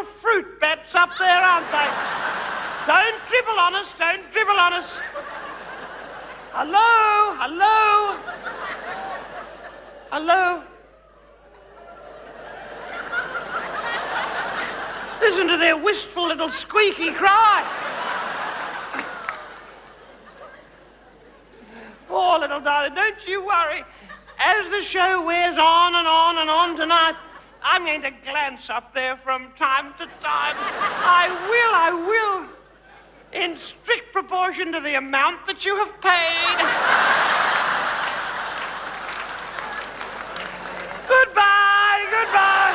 fruit bats up there, aren't they? Don't dribble on us, don't dribble on us. Hello, hello, hello. Listen to their wistful little squeaky cry. Poor little darling, don't you worry. As the show wears on and on and on tonight, I'm going to glance up there from time to time. I will. In strict proportion to the amount that you have paid. Goodbye, goodbye.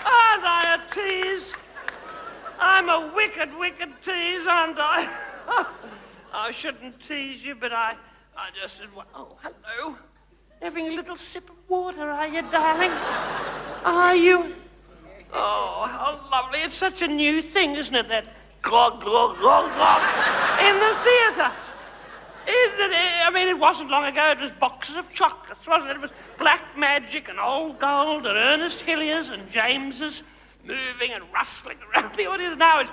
Aren't I a tease? I'm a wicked, wicked tease, aren't I? I shouldn't tease you, but I just said, oh, hello. Having a little sip of water, are you, darling? Are you? Oh, how lovely. It's such a new thing, isn't it, that glog, glog, glog, glog in the theatre. Isn't it? I mean, it wasn't long ago. It was boxes of chocolates, wasn't it? It was Black Magic and Old Gold and Ernest Hillier's and James's moving and rustling around the audience. Now it's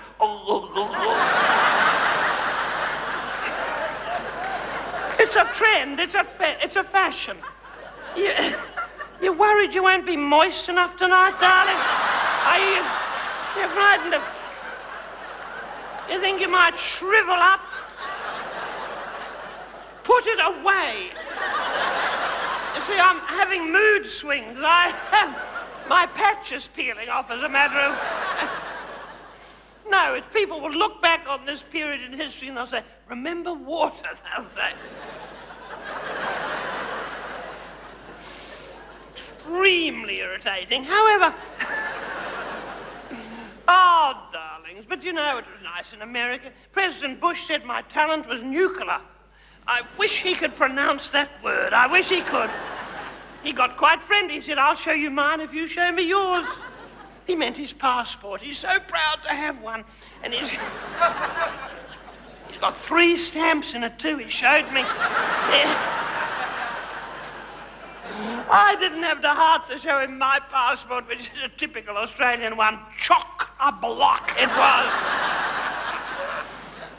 It's It's a trend. It's a fashion. You're worried you won't be moist enough tonight, darling? You're frightened of... You think you might shrivel up? Put it away. You see, I'm having mood swings. My patch is peeling off as a matter of... No, people will look back on this period in history and they'll say, remember water, they'll say. Extremely irritating. However... Oh, darlings, but you know it was nice in America. President Bush said my talent was nuclear. I wish he could pronounce that word. I wish he could. He got quite friendly. He said, I'll show you mine if you show me yours. He meant his passport. He's so proud to have one. And he's got 3 stamps in it, too. He showed me. I didn't have the heart to show him my passport, which is a typical Australian one. Chock-a-block it was.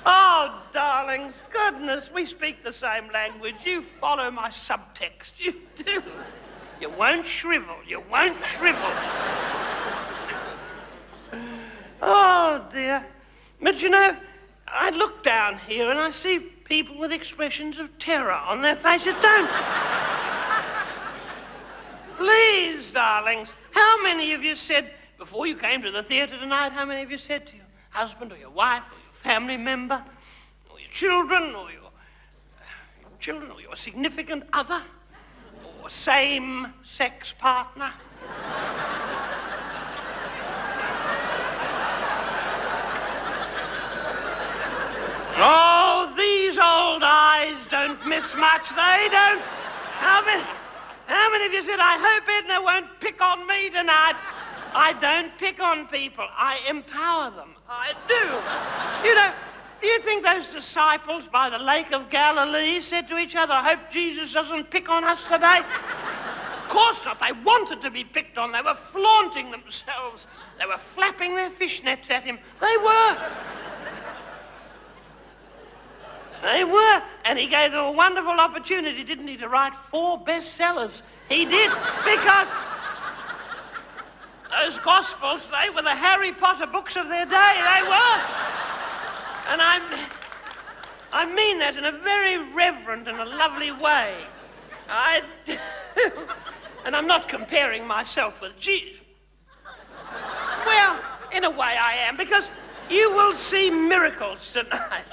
Oh, darlings, goodness, we speak the same language. You follow my subtext. You do. You won't shrivel. You won't shrivel. Oh, dear. But, you know, I look down here and I see people with expressions of terror on their faces. Don't. Please, darlings, how many of you said, before you came to the theatre tonight, how many of you said to your husband or your wife or your family member or your children or your significant other or same-sex partner? Oh, these old eyes don't miss much, they don't. How many of you said, I hope Edna won't pick on me tonight? I don't pick on people. I empower them. I do. You know, do you think those disciples by the Lake of Galilee said to each other, I hope Jesus doesn't pick on us today? Of course not. They wanted to be picked on. They were flaunting themselves. They were flapping their fishnets at him. They were. They were, and he gave them a wonderful opportunity, didn't he, to write 4 bestsellers. He did, because those Gospels, they were the Harry Potter books of their day, they were. And I mean that in a very reverent and a lovely way. And I'm not comparing myself with Jesus. Well, in a way I am, because you will see miracles tonight.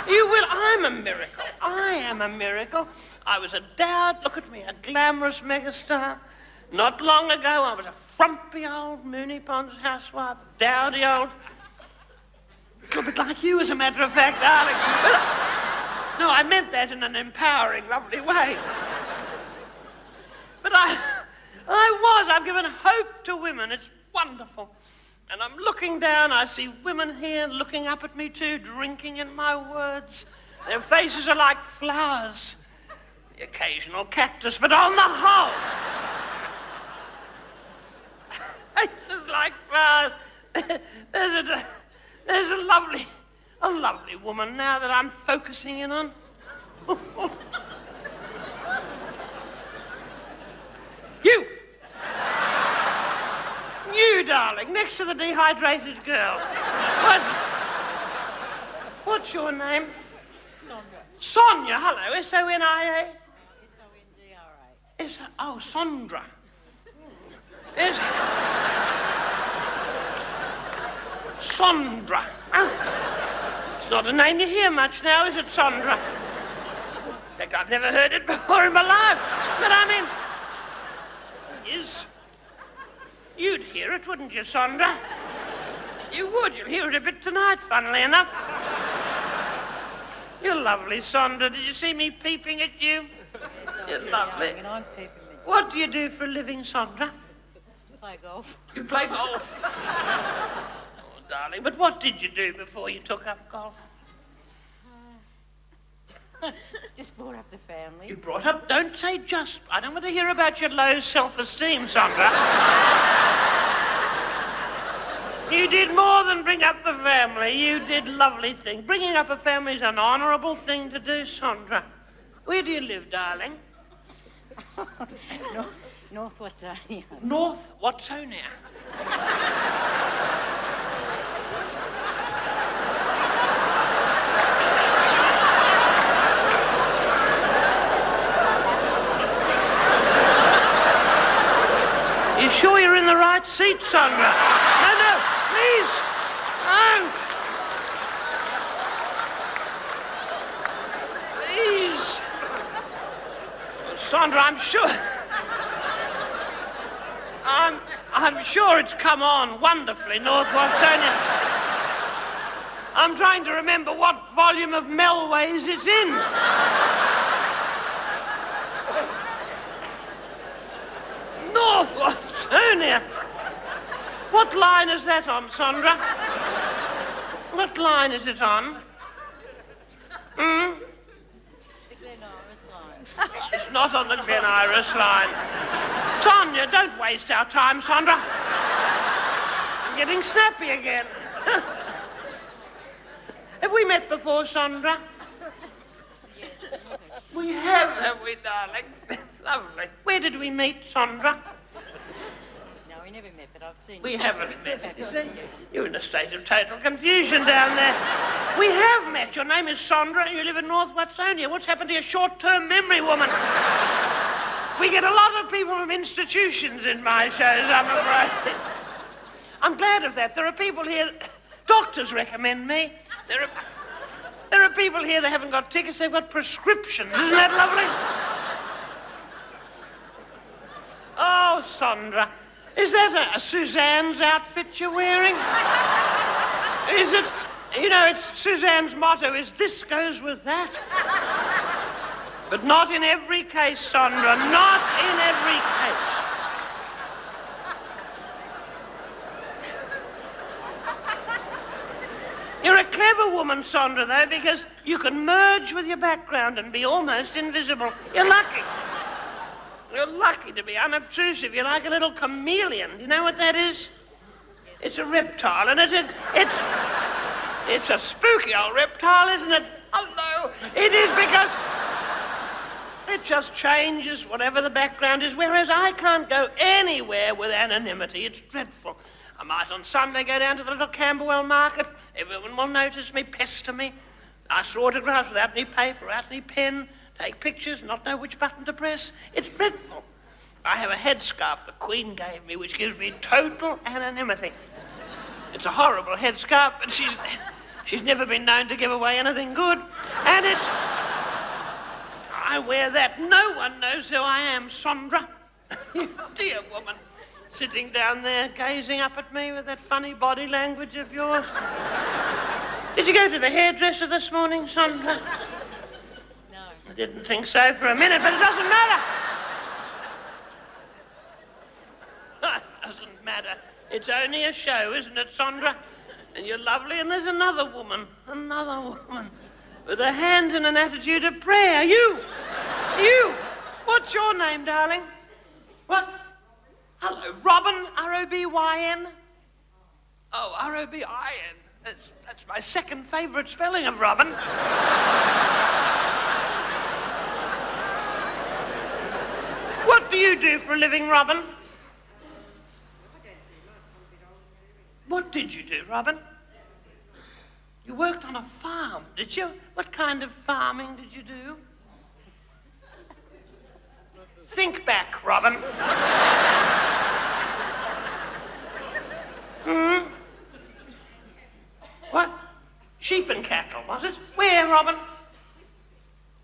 You will. I'm a miracle. I am a miracle. I was endowed, look at me, a glamorous megastar. Not long ago, I was a frumpy old Mooney Ponds housewife, dowdy old... A little bit like you, as a matter of fact, darling. But, no, I meant that in an empowering, lovely way. But I've given hope to women. It's wonderful. And I'm looking down, I see women here looking up at me too, drinking in my words. Their faces are like flowers. The occasional cactus, but on the whole, faces like flowers. There's a lovely woman now that I'm focusing in on. You, darling, next to the dehydrated girl. What's your name? Sonia, hello, S-O-N-I-A? S-O-N-D-R-A. Oh, Sondra. Sondra. It's not a name you hear much now, is it, Sondra? In fact, I've never heard it before in my life. But I mean, you'd hear it, wouldn't you, Sondra? You would. You'll hear it a bit tonight, funnily enough. You're lovely, Sondra. Did you see me peeping at you? You're lovely. I'm peeping at you. What do you do for a living, Sondra? Play golf. You play golf? Oh, darling, but what did you do before you took up golf? Just brought up the family. You brought up... Don't say just. I don't want to hear about your low self-esteem, Sondra. You did more than bring up the family. You did lovely things. Bringing up a family is an honourable thing to do, Sondra. Where do you live, darling? North Watsonia. North Watsonia. You sure you're in the right seat, Sandra? No, please. No. Please. Sandra, I'm sure... I'm sure it's come on wonderfully, North Watsonia. I'm trying to remember what volume of Melways it's in. North Watsonia. What line is that on, Sandra? What line is it on? Hmm? The Glen Iris line. It's not on the Glen Iris line. Sonia, don't waste our time, Sandra. I'm getting snappy again. Have we met before, Sandra? Yes. We have we, darling? Lovely. Where did we meet, Sandra? No, we never met, but I've seen We you. haven't met, you see? You're in a state of total confusion down there. We have met. Your name is Sandra and you live in North Watsonia. What's happened to your short-term memory, woman? We get a lot of people from institutions in my shows, I'm afraid. I'm glad of that. There are people here... Doctors recommend me. There are people here that haven't got tickets, they've got prescriptions. Isn't that lovely? Oh, Sandra. Is that a Suzanne's outfit you're wearing? Is it? You know, it's Suzanne's motto is, this goes with that. But not in every case, Sandra. Not in every case. You're a clever woman, Sandra, though, because you can merge with your background and be almost invisible. You're lucky. You're lucky to be unobtrusive. You're like a little chameleon. Do you know what that is? It's a reptile, and it's a spooky old reptile, isn't it? Hello. It is because it just changes whatever the background is, whereas I can't go anywhere with anonymity. It's dreadful. I might on Sunday go down to the little Camberwell market. Everyone will notice me, pester me, ask for autographs without any paper, without any pen, take pictures, not know which button to press. It's dreadful. I have a headscarf the Queen gave me, which gives me total anonymity. It's a horrible headscarf, but she's never been known to give away anything good. And I wear that. No one knows who I am, Sandra. You dear woman, sitting down there gazing up at me with that funny body language of yours. Did you go to the hairdresser this morning, Sandra? No. I didn't think so for a minute, but it doesn't matter. It doesn't matter. It's only a show, isn't it, Sandra? And you're lovely, and there's another woman with her hands in an attitude of prayer. You! What's your name, darling? What? Hello, Robin, R-O-B-Y-N? Oh, R-O-B-I-N. That's my second favourite spelling of Robin. What do you do for a living, Robin? What did you do, Robin? You worked on a farm, did you? What kind of farming did you do? Think back, Robin. What? Sheep and cattle, was it? Where, Robin?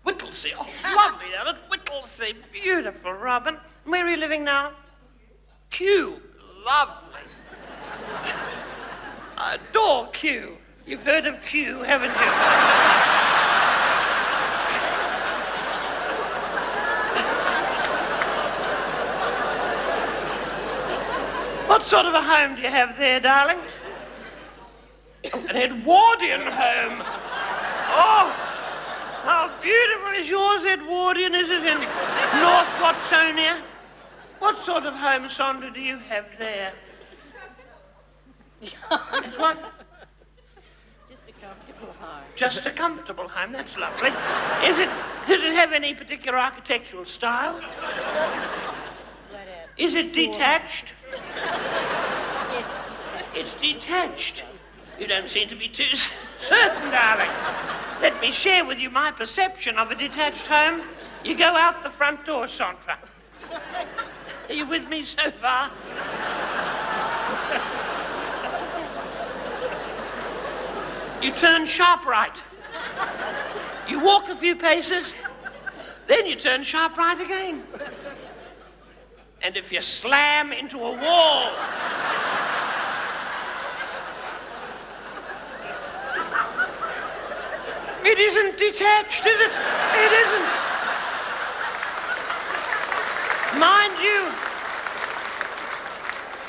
Whittlesea. Oh, lovely down at Whittlesea. Beautiful, Robin. Where are you living now? Kew. Lovely. I adore Kew. You've heard of Kew, haven't you? What sort of a home do you have there, darling? An Edwardian home. Oh, how beautiful is yours, Edwardian, is it, in North Watsonia? What sort of home, Sandra, do you have there? It's what? Just a comfortable home. Just a comfortable home, that's lovely. Did it have any particular architectural style? Is it detached? Yes, It's detached. You don't seem to be too certain, darling. Let me share with you my perception of a detached home. You go out the front door, Sandra. Are you with me so far? You turn sharp right. You walk a few paces, then you turn sharp right again. And if you slam into a wall, it isn't detached, is it? It isn't.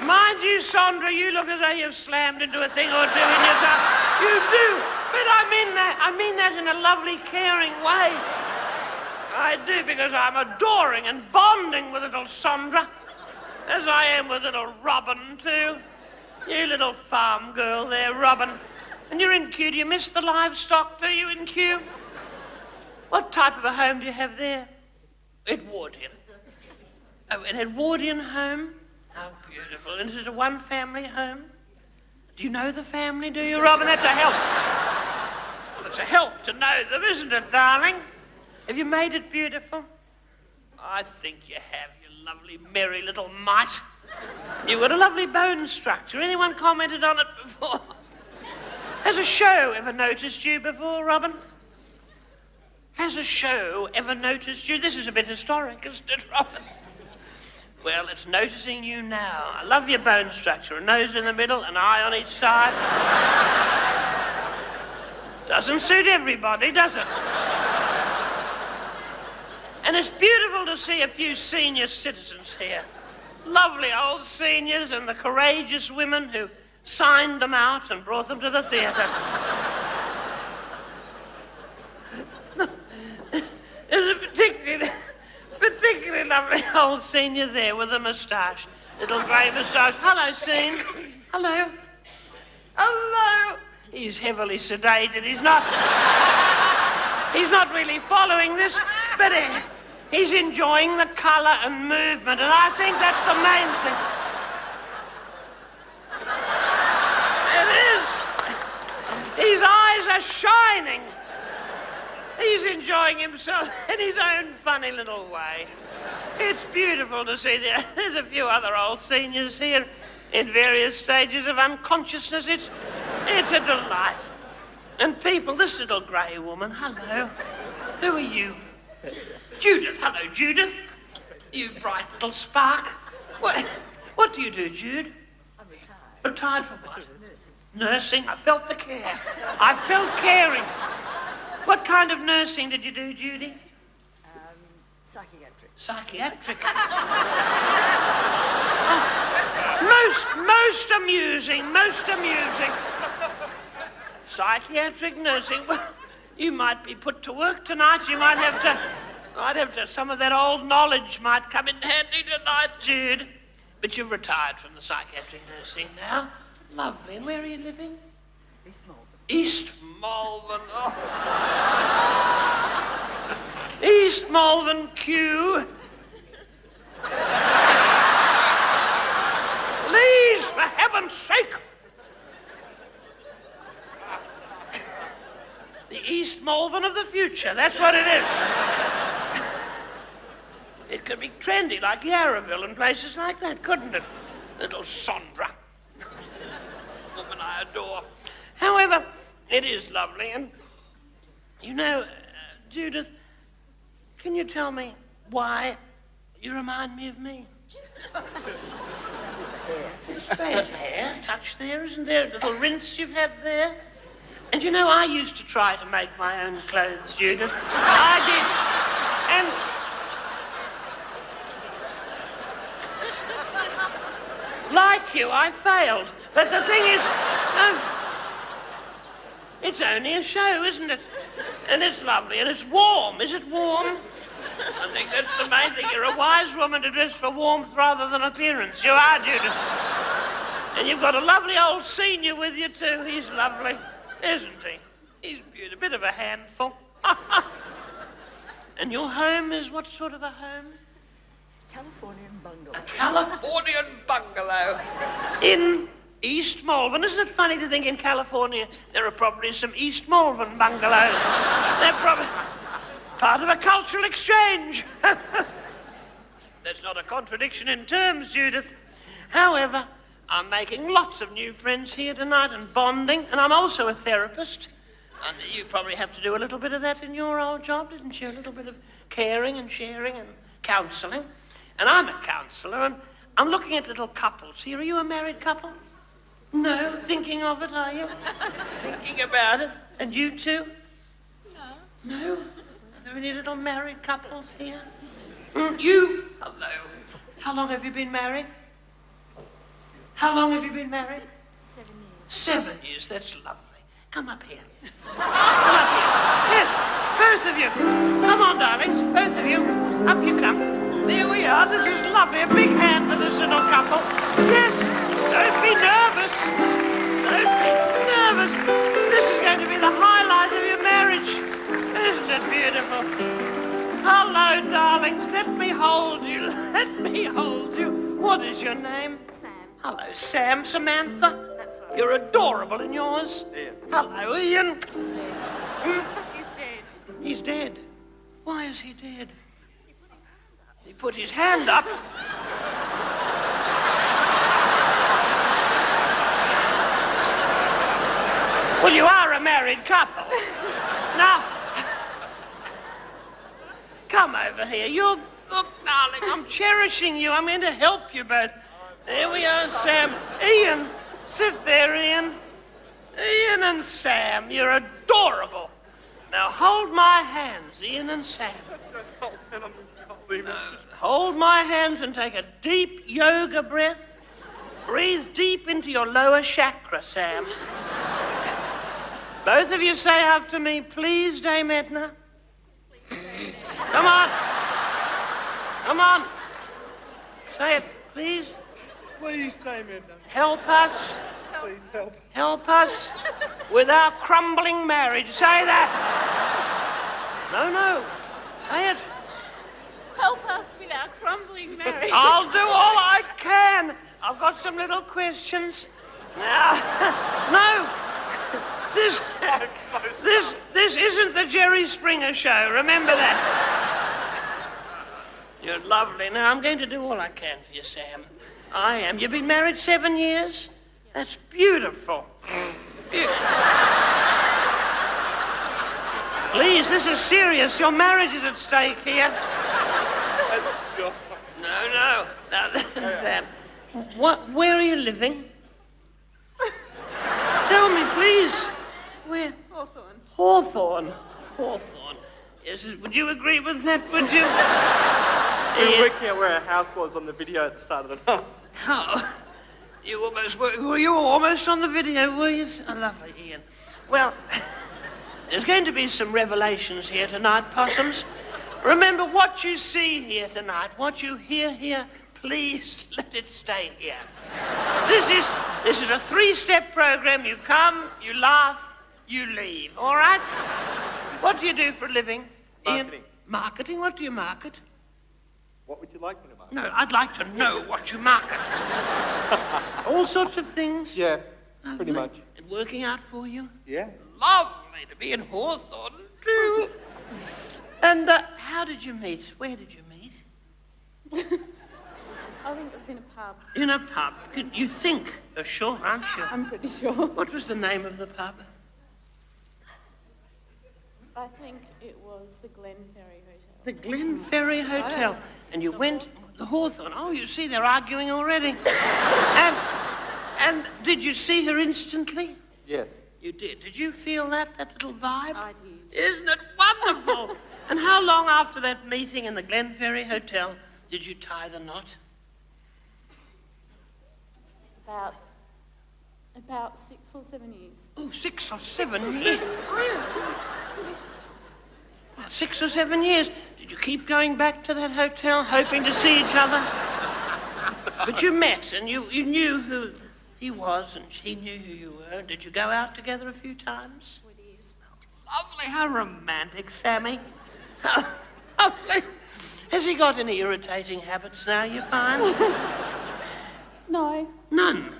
Mind you, Sandra, you look as though you've slammed into a thing or two in yourself. You do, but I mean that in a lovely, caring way. I do, because I'm adoring and bonding with little Sandra, as I am with little Robin, too. You little farm girl there, Robin. And you're in Kew. Do you miss the livestock, do you, in Kew? What type of a home do you have there? Edwardian. Oh, an Edwardian home? How beautiful. And is it a one-family home? Do you know the family, do you, Robin? That's a help. It's a help to know them, isn't it, darling? Have you made it beautiful? I think you have, you lovely, merry little mite. You've got a lovely bone structure. Anyone commented on it before? Has a show ever noticed you before, Robin? Has a show ever noticed you? This is a bit historic, isn't it, Robin? Well, it's noticing you now. I love your bone structure. A nose in the middle, an eye on each side. Doesn't suit everybody, does it? And it's beautiful to see a few senior citizens here. Lovely old seniors and the courageous women who signed them out and brought them to the theatre. There's a particularly lovely old senior there with a moustache. Little grey moustache. Hello, Scene. Hello. Hello. He's heavily sedated. He's not really following this, but he's enjoying the colour and movement, and I think that's the main thing. It is. His eyes are shining. He's enjoying himself in his own funny little way. It's beautiful to see. There's a few other old seniors here in various stages of unconsciousness. It's a delight. And people, this little grey woman, hello. Who are you? Judith. Hello, Judith. You bright little spark. What do you do, Jude? I'm retired. Retired for what? Nursing. Nursing? I felt the care. I felt caring. What kind of nursing did you do, Judy? Psychiatric. Psychiatric. Most amusing, most amusing. Psychiatric nursing. Well, you might be put to work tonight. You might have to, some of that old knowledge might come in handy tonight, Jude. But you've retired from the psychiatric nursing now. Lovely. And where are you living? East Melbourne. East Malvern. Oh. East Malvern, Kew. Please, for heaven's sake. The East Malvern of the future, that's what it is. It could be trendy like Yarraville and places like that, couldn't it? Little Sandra. Woman I adore. However, it is lovely, and you know, Judith, can you tell me why you remind me of me? It's bad hair, touch there, isn't there? A little rinse you've had there. And you know, I used to try to make my own clothes, Judith. I did. And like you, I failed. But the thing is, it's only a show, isn't it? And it's lovely, and it's warm. Is it warm? I think that's the main thing. You're a wise woman to dress for warmth rather than appearance. You are, Judith. And you've got a lovely old senior with you, too. He's lovely. Isn't he? He's a bit of a handful. And your home is what sort of a home? Californian bungalow. A Californian bungalow in East Malvern. Isn't it funny to think in California there are probably some East Malvern bungalows? They're probably part of a cultural exchange. That's not a contradiction in terms, Judith. However, I'm making lots of new friends here tonight and bonding, and I'm also a therapist. And you probably have to do a little bit of that in your old job, didn't you? A little bit of caring and sharing and counselling. And I'm a counsellor, and I'm looking at little couples here. Are you a married couple? No? Thinking of it, are you? Thinking about it? And you too? No. No? Are there any little married couples here? You? Hello. How long have you been married? How long have you been married? 7 years. 7 years, that's lovely. Come up here. Come up here. Yes, both of you. Come on, darlings, both of you. Up you come. There we are. This is lovely. A big hand for this little couple. Yes, don't be nervous. Don't be nervous. This is going to be the highlight of your marriage. Isn't it beautiful? Hello, darlings. Let me hold you. Let me hold you. What is your name? Sam. Hello, Sam. Samantha. That's right. You're adorable in yours. Ian. Hello, Ian. He's dead. He's dead. He's dead. Why is he dead? He put his hand up. Well, you are a married couple. Now, come over here. Look, darling, I'm cherishing you. I'm going to help you both. There we are, Sam. Ian, sit there, Ian. Ian and Sam, you're adorable. Now, hold my hands, Ian and Sam. Hold my hands and take a deep yoga breath. Breathe deep into your lower chakra, Sam. Both of you say after me, please, Dame Edna. Come on. Come on. Say it, please. Please, Dame Edna. Help us. Please help. Help us with our crumbling marriage. Say that. No. Say it. Help us with our crumbling marriage. I'll do all I can. I've got some little questions. Now, no. This isn't the Jerry Springer show. Remember that. You're lovely. Now, I'm going to do all I can for you, Sam. I am. You've been married 7 years? That's beautiful. Please, this is serious. Your marriage is at stake here. No. Now, listen, Sam. Where are you living? Tell me, please. Where? Hawthorne. Yes, would you agree with that, would you? We were working out where our house was on the video at the start of the night. Oh, were you almost on the video, were you? Oh, lovely, Ian. Well, there's going to be some revelations here tonight, possums. Remember, what you see here tonight, what you hear here, please let it stay here. This is a 3-step program. You come, you laugh, you leave, all right? What do you do for a living, Ian? Marketing. Marketing? What do you market? What would you like me to market? No, I'd like to know what you market. All sorts of things? Yeah, Lovely. pretty much. And working out for you? Yeah. Lovely to be in Hawthorne, too. And how did you meet? Where did you meet? I think it was in a pub. In a pub. You think you're sure, aren't you? I'm pretty sure. What was the name of the pub? I think it was the Glenferrie Hotel. The Glenferrie Hotel. And you went the Hawthorne. Oh, you see, they're arguing already. And did you see her instantly? Yes. You did. Did you feel that little vibe? I did. Isn't it wonderful? And how long after that meeting in the Glenferrie Hotel did you tie the knot? About 6 or 7 years. Oh, 6 or 7 years. 6 or 7 years. Did you keep going back to that hotel, hoping to see each other? But you met, and you knew who He was, and he knew who you were. Did you go out together a few times? We did. Lovely, how romantic, Sammy. How lovely. Has he got any irritating habits now, you find? No. None.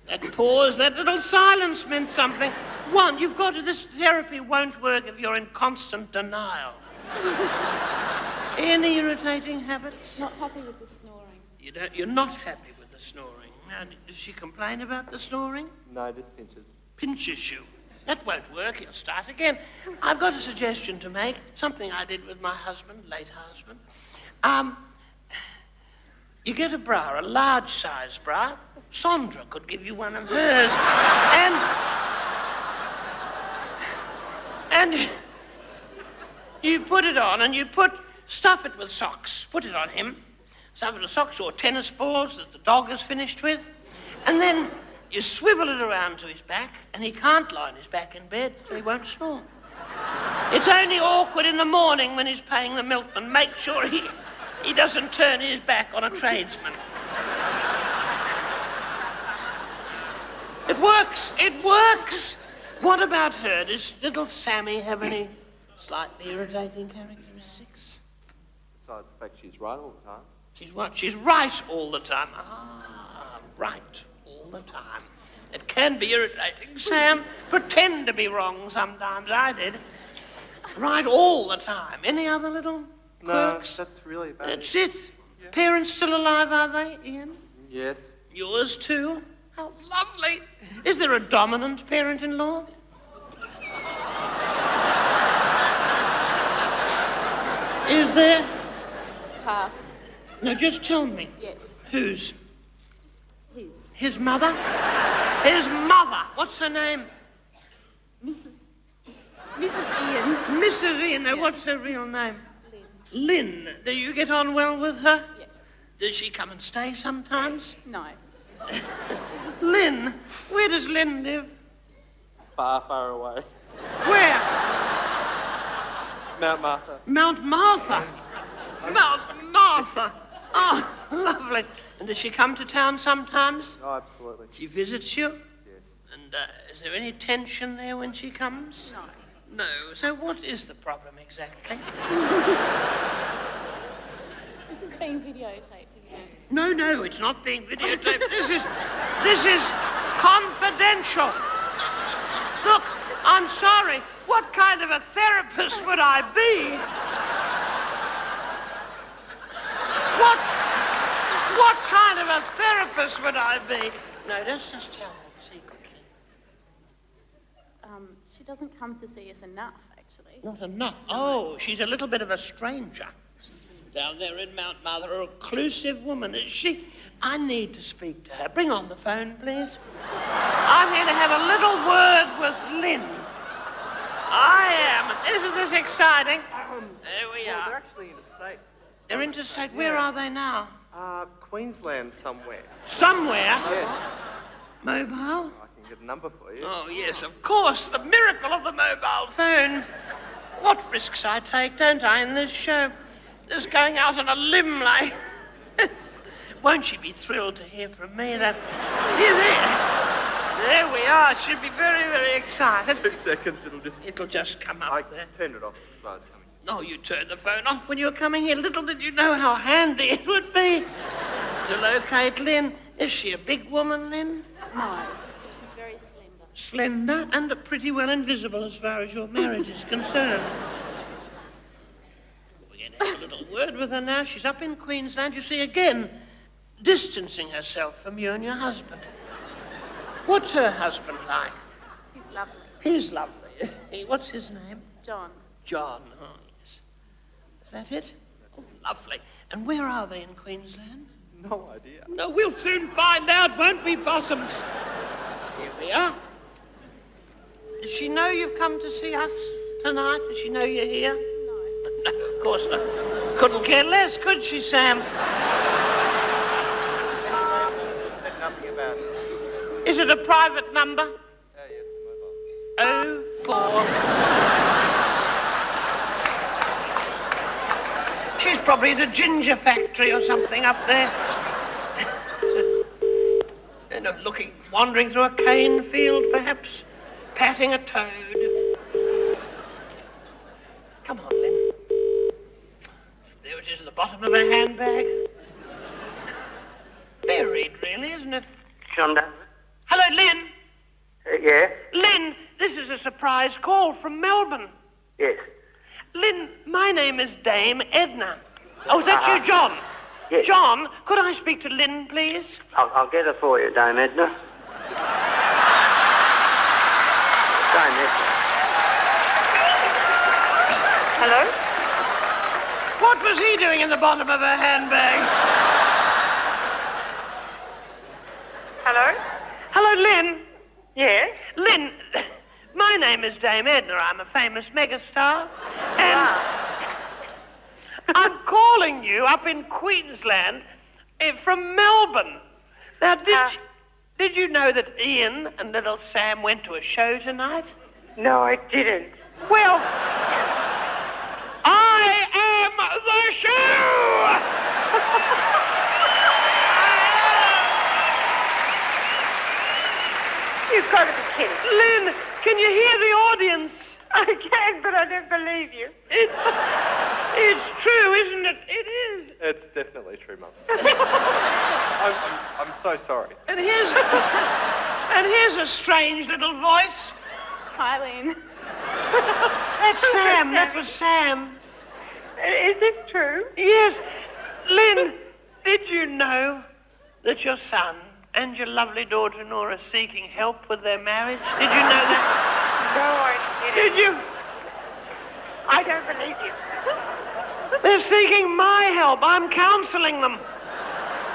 That pause, that little silence meant something. One, you've got to, this therapy won't work if you're in constant denial. Any irritating habits? Not happy with the snoring. You're not happy with the snoring. Now, does she complain about the snoring? No, just pinches. Pinches you. That won't work. He'll start again. I've got a suggestion to make. Something I did with my husband, late husband. You get a bra, a large size bra. Sandra could give you one of hers. And you put it on and stuff it with socks. Put it on him. Stuff it with socks or tennis balls that the dog has finished with. And then you swivel it around to his back, and he can't lie on his back in bed, so he won't snore. It's only awkward in the morning when he's paying the milkman. Make sure he doesn't turn his back on a tradesman. It works. It works. What about her? Does little Sammy have any slightly irritating characteristics? Besides the fact she's right all the time. She's what? She's right all the time. Ah, right all the time. It can be irritating, Sam. Pretend to be wrong sometimes. I did. Right all the time. Any other little quirks? No, that's really bad. That's it. Yeah. Parents still alive, are they, Ian? Yes. Yours too? How lovely. Is there a dominant parent-in-law? Is there? Pass. No, just tell me. Yes. Whose? His. His mother? His mother. What's her name? Mrs. Ian. Mrs. Ian. Now, what's her real name? Lynn. Do you get on well with her? Yes. Does she come and stay sometimes? No. Lynn? Where does Lynn live? Far, far away. Where? Mount Martha. Mount Martha. Mount Martha. Oh, lovely. And does she come to town sometimes? Oh, absolutely. She visits you? Yes. And is there any tension there when she comes? No. No. So what is the problem exactly? This is being videotaped, isn't it? No, it's not being videotaped. This is confidential. Look, I'm sorry. What kind of a therapist would I be? What kind of a therapist would I be? No, just tell me secretly. She doesn't come to see us enough, actually. Not enough? Oh, she's a little bit of a stranger. Down there in Mount Martha, a reclusive woman, is she? I need to speak to her. Bring on the phone, please. I'm here to have a little word with Lynn. I am. Isn't this exciting? There we are. They're actually interstate. They're interstate. Where are they now? Queensland somewhere. Somewhere? Yes. Mobile? I can get a number for you. Oh, yes, of course. The miracle of the mobile phone. What risks I take, don't I, in this show? Just going out on a limb like... Won't she be thrilled to hear from me that... There we are. She'll be very, very excited. 2 seconds, It'll just come up there. I turned it off because I was coming. No, you turned the phone off when you were coming here. Little did you know how handy it would be to locate Lynn. Is she a big woman, Lynn? No. She's very slender. Slender and pretty well invisible as far as your marriage is concerned. We're going to have a little word with her now. She's up in Queensland. You see, again, distancing herself from you and your husband. What's her husband like? He's lovely. He's lovely. What's his name? John. John. Oh, yes. Is that it? Oh, lovely. And where are they in Queensland? No idea. No, we'll soon find out, won't we, possums? Here we are. Does she know you've come to see us tonight? Does she know you're here? No. No, of course not. Couldn't care less, could she, Sam? Said nothing about it. Is it a private number? Yeah, it's a mobile. 04. She's probably at a ginger factory or something up there. And wandering through a cane field, perhaps, patting a toad. Come on, Lynn. There it is at the bottom of her handbag. Buried, really, isn't it? John Dunn. Hello, Lynn. Yes? Lynn, this is a surprise call from Melbourne. Yes. Lynn, my name is Dame Edna. Oh, is that you, John? Yes. John, could I speak to Lynn, please? I'll get her for you, Dame Edna. Dame Edna. Hello? What was he doing in the bottom of her handbag? Hello? Hello, Lynn. Yes? Lynn, my name is Dame Edna. I'm a famous megastar. And I'm calling you up in Queensland from Melbourne. Now, did you know that Ian and little Sam went to a show tonight? No, I didn't. Well, I am the show! You've got to be kidding. Lynn, can you hear the audience? I can, but I don't believe you. It's true, isn't it? It is. It's definitely true, Mum. I'm so sorry. And here's a strange little voice. Hi, Lynn. That's Sam. That was Sam. Is this true? Yes. Lynn, did you know that your son and your lovely daughter-in-law are seeking help with their marriage? Did you know that? No, I didn't. Did you? I don't believe you. They're seeking my help. I'm counselling them.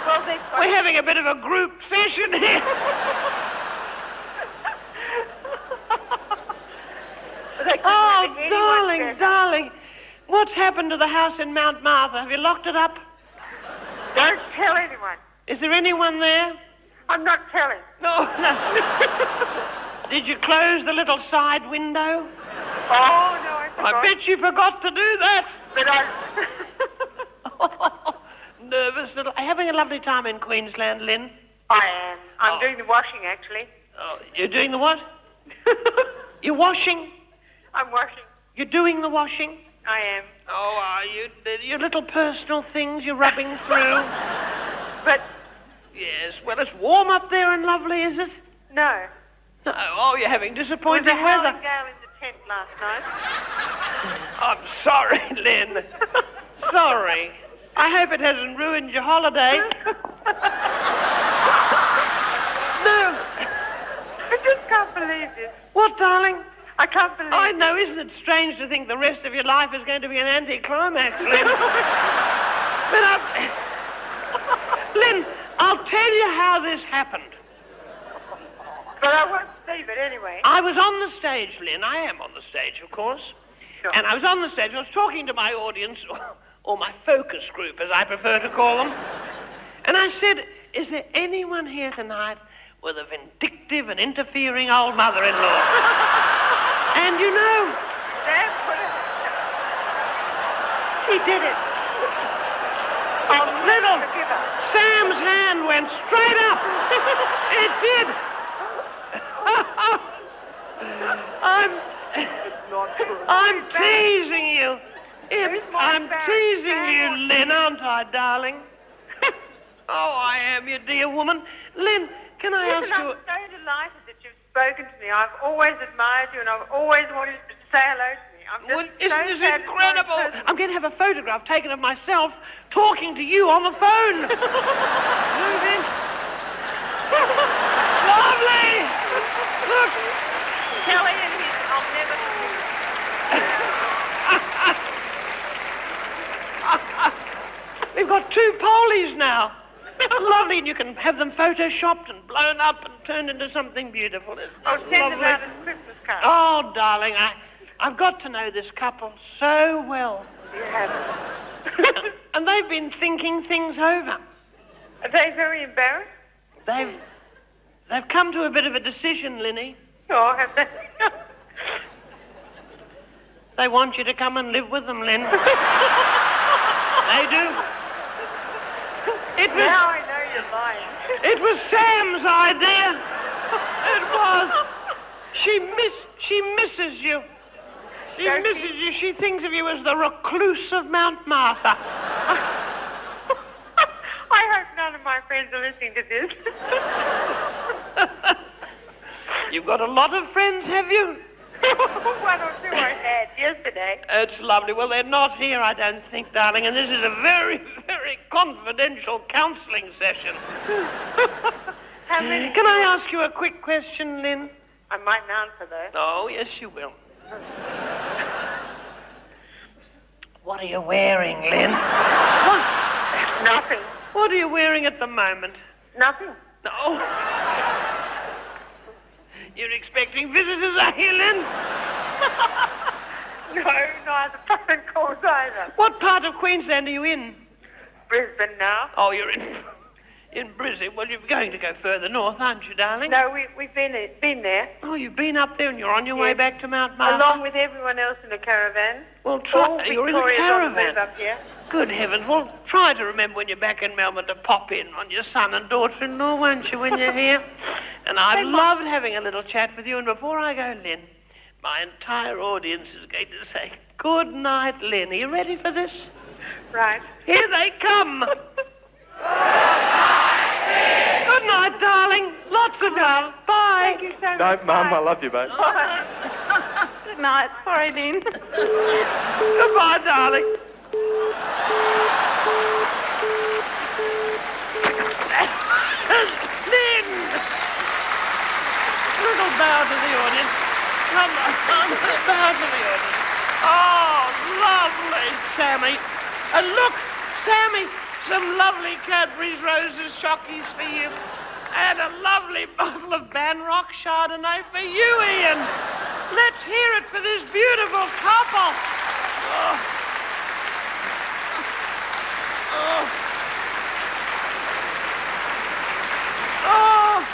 Well, we're having a bit of a group session here. Oh, darling. What's happened to the house in Mount Martha? Have you locked it up? Don't tell anyone. Is there anyone there? I'm not telling. No. Did you close the little side window? Oh, no, I forgot. I bet you forgot to do that. But Nervous little... Having a lovely time in Queensland, Lynn? I am. I'm doing the washing, actually. Oh, you're doing the what? You're washing? I'm washing. You're doing the washing? I am. Oh, are you? Your little personal things you're rubbing through? But... Yes, well, it's warm up there and lovely, is it? No. Oh, you're having disappointing weather. weather. There was a gale in the tent last night. I'm sorry, Lynn. Sorry. I hope it hasn't ruined your holiday. No. I just can't believe this. What, darling? I can't believe I know, isn't it strange to think the rest of your life is going to be an anticlimax, Lynn? But Lynn, I'll tell you how this happened. But I won't believe it anyway. I was on the stage, Lynn. I am on the stage, of course. Sure. And I was on the stage. I was talking to my audience, or my focus group, as I prefer to call them. And I said, is there anyone here tonight with a vindictive and interfering old mother-in-law? And you know... She did it. Little Sam's hand went straight up. It did. I'm teasing you. I'm teasing you, Lynn, aren't I, darling? Oh, I am, you dear woman. Lynn, can I ask you... I'm so delighted that you've spoken to me. I've always admired you and I've always wanted to say hello to me. I'm just isn't this incredible? I'm going to have a photograph taken of myself talking to you on the phone. Move in. Lovely! Look! Kelly and his, I'll never We've got 2 polies now. Lovely, and you can have them photoshopped and blown up and turned into something beautiful. I'll send them out as Christmas cards. Oh, darling, I've got to know this couple so well. You haven't. And they've been thinking things over. Are they very embarrassed? They've come to a bit of a decision, Linny. Oh, have they? They want you to come and live with them, Lynn. They do. Now I know you're lying. It was Sam's idea. It was. She misses you. She misses you. She thinks of you as the recluse of Mount Martha. I hope none of my friends are listening to this. You've got a lot of friends, have you? One or two I had yesterday. It's lovely. Well, they're not here, I don't think, darling, and this is a very, very confidential counselling session. How many? Can I ask you a quick question, Lynn? I mightn't answer, though. Oh, yes, you will. What are you wearing, Lynn? What? Nothing. What are you wearing at the moment? Nothing. No. You're expecting visitors, are you, Lynn? No, neither phone calls either. What part of Queensland are you in? Brisbane now. Oh, you're in Brisbane. Well, you're going to go further north, aren't you, darling? No, we've been there. Oh, you've been up there and you're on your way back to Mount Martha? Along with everyone else in a caravan. Well, All you're in a Victoria's on the caravan. move up here. Good heavens. Well, try to remember when you're back in Melbourne to pop in on your son and daughter-in-law, won't you, when you're here? And I've loved having a little chat with you. And before I go, Lynn, my entire audience is going to say, good night, Lynn. Are you ready for this? Right. Here they come. Good night, darling. Lots of love. Bye. Thank you so much. No, Mum, I love you, babe. Good night. Sorry, Lynn. Goodbye, darling. Lynn! Little bow to the audience. Come on, bow to the audience. Oh, lovely, Sammy. And look, Sammy, some lovely Cadbury's Roses chockies for you. And a lovely bottle of Banrock Chardonnay for you, Ian. Let's hear it for this beautiful couple. Oh. Oh. Oh.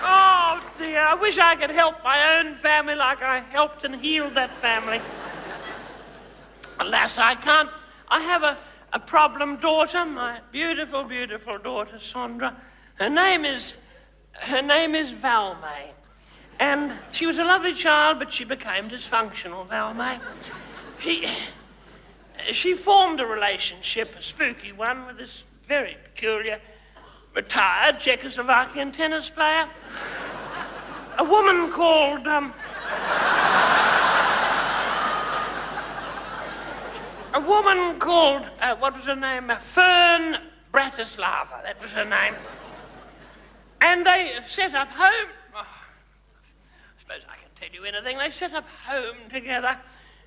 Oh, dear. I wish I could help my own family like I helped and healed that family. Alas, I can't. I have a problem daughter, my beautiful, beautiful daughter, Sondra. Her name is Valmay. And she was a lovely child, but she became dysfunctional, Valmay. She formed a relationship, a spooky one, with this very peculiar, retired Czechoslovakian tennis player. A woman called, what was her name? Fern Bratislava, that was her name. And they set up home. Oh, I suppose I can tell you anything. They set up home together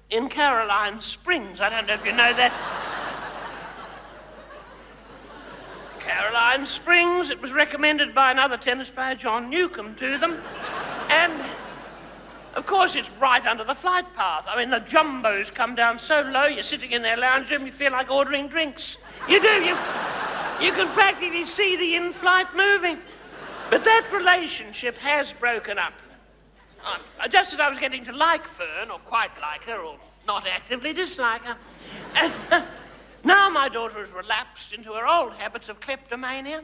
in Caroline Springs. I don't know if you know that. Caroline Springs. It was recommended by another tennis player, John Newcomb, to them. And, of course, it's right under the flight path. I mean, the jumbos come down so low, you're sitting in their lounge room, you feel like ordering drinks. You do. You can practically see the in-flight moving. But that relationship has broken up. Just as I was getting to like Fern, or quite like her, or not actively dislike her. And now my daughter has relapsed into her old habits of kleptomania.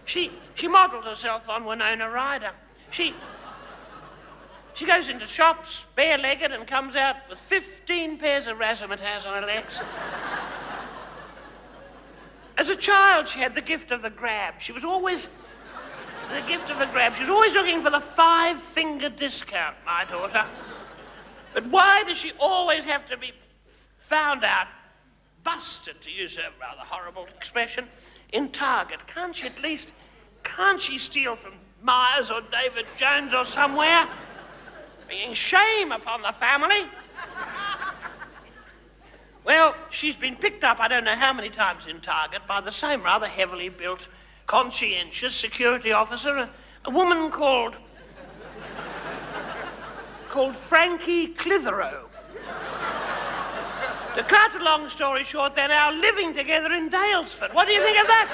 She modelled herself on Winona Ryder. She goes into shops, bare-legged, and comes out with 15 pairs of razzmatazz on her legs. As a child, she had the gift of the grab. She was always looking for the 5-finger discount, my daughter. But why does she always have to be found out, busted, to use a rather horrible expression, in Target? Can't she steal from Myers or David Jones or somewhere? Bringing shame upon the family. Well, she's been picked up I don't know how many times in Target by the same rather heavily built, conscientious security officer, a woman called Frankie Clitheroe. To cut a long story short, they're now living together in Daylesford. What do you think of that?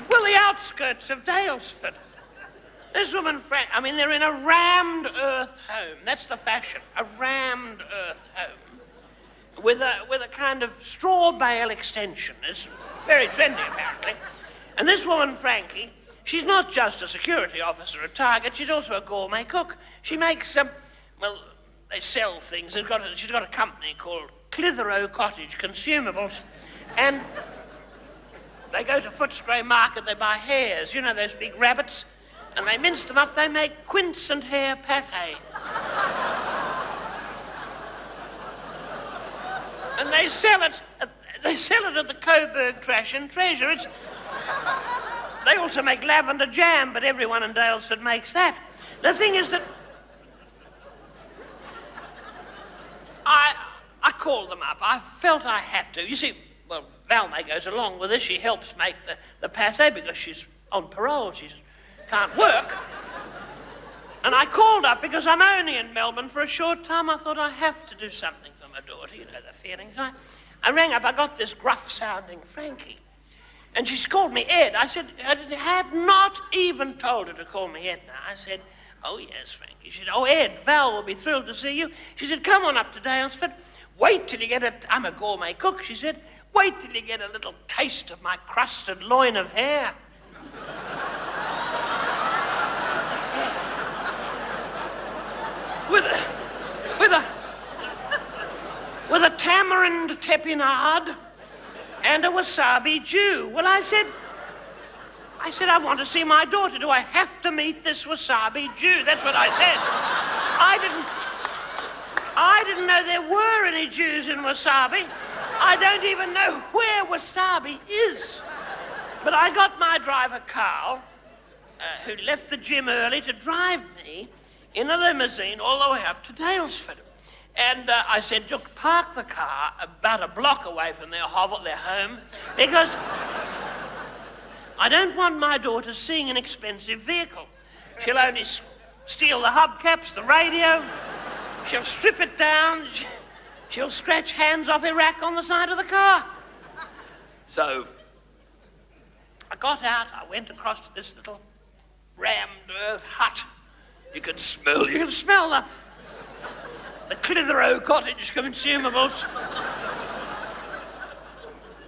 Well, the outskirts of Daylesford. This woman, they're in a rammed earth home. That's the fashion, a rammed earth home. with a kind of straw bale extension. It's very trendy, apparently. And this woman, Frankie, she's not just a security officer at Target, she's also a gourmet cook. She makes, well, they sell things. She's got a company called Clitheroe Cottage Consumables, and they go to Footscray Market, they buy hares, you know, those big rabbits, and they mince them up, they make quince and hare pate. And they sell it at the Coburg Trash and Treasure. They also make lavender jam, but everyone in Dalesford makes that. The thing is that I called them up. I felt I had to. You see, well, Valmay goes along with this. She helps make the pate because she's on parole. She can't work. And I called up because I'm only in Melbourne for a short time. I thought I have to do something for my daughter. You know the feelings. I rang up. I got this gruff-sounding Frankie. And she's called me Ed. I said, I had not even told her to call me Edna. I said, oh, yes, Frankie. She said, oh, Ed, Val will be thrilled to see you. She said, come on up to Dalesford. Wait till you get I'm a gourmet cook, she said. Wait till you get a little taste of my crusted loin of hare. with a tamarind tepinade and a wasabi Jew. Well, I said, I want to see my daughter. Do I have to meet this wasabi Jew? That's what I said. I didn't know there were any Jews in wasabi. I don't even know where wasabi is. But I got my driver, Carl, who left the gym early, to drive me in a limousine all the way up to Dalesford. And I said, look, park the car about a block away from their hovel, their home, because I don't want my daughter seeing an expensive vehicle. She'll only steal the hubcaps, the radio, she'll strip it down, she'll scratch hands off Iraq on the side of the car. So I got out, I went across to this little rammed earth hut. You can smell the Clitheroe Cottage Consumables.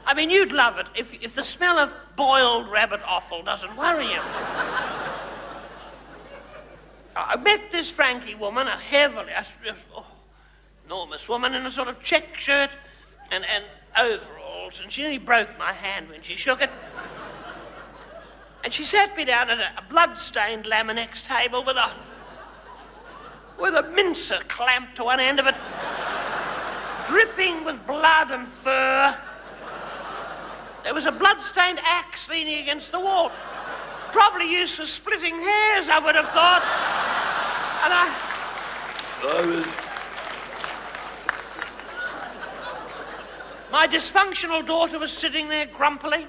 I mean, you'd love it if the smell of boiled rabbit offal doesn't worry you. I met this Frankie woman, a enormous woman in a sort of check shirt and overalls, and she nearly broke my hand when she shook it. And she sat me down at a blood-stained Laminex table with a mincer clamped to one end of it, dripping with blood and fur. There was a blood-stained axe leaning against the wall, probably used for splitting hairs, I would have thought. And my dysfunctional daughter was sitting there grumpily,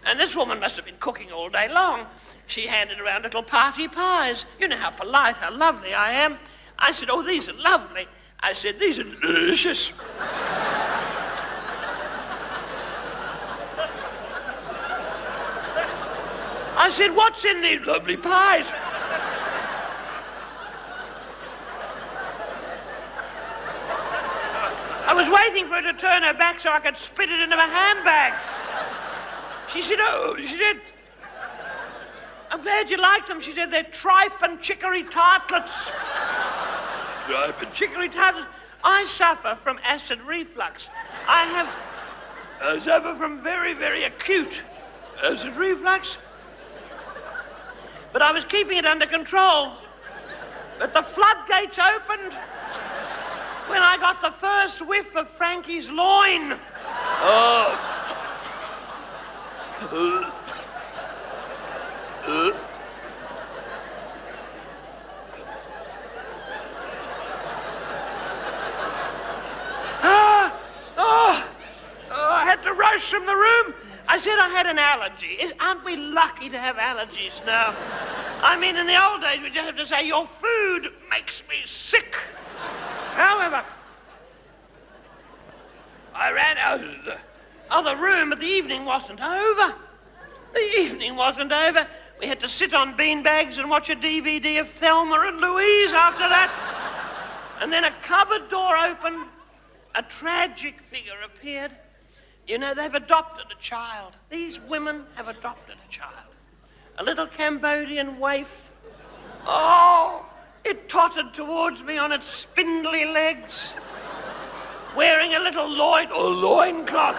and this woman must have been cooking all day long. She handed around little party pies. You know how polite, how lovely I am. I said, oh, these are lovely. I said, these are delicious. I said, what's in these lovely pies? I was waiting for her to turn her back so I could spit it into my handbag. She said, I'm glad you like them. She said, they're tripe and chicory tartlets. Tripe and chicory tartlets. I suffer from acid reflux. I suffer from very, very acute acid reflux. But I was keeping it under control. But the floodgates opened when I got the first whiff of Frankie's loin. Oh. I had to rush from the room. I said I had an allergy. Aren't we lucky to have allergies now? I mean, in the old days, we just have to say, your food makes me sick. However, I ran out of the room, but the evening wasn't over. The evening wasn't over. We had to sit on beanbags and watch a DVD of Thelma and Louise after that. And then a cupboard door opened, a tragic figure appeared. You know, they've adopted a child. These women have adopted a child. A little Cambodian waif. Oh, it tottered towards me on its spindly legs, wearing a little loincloth.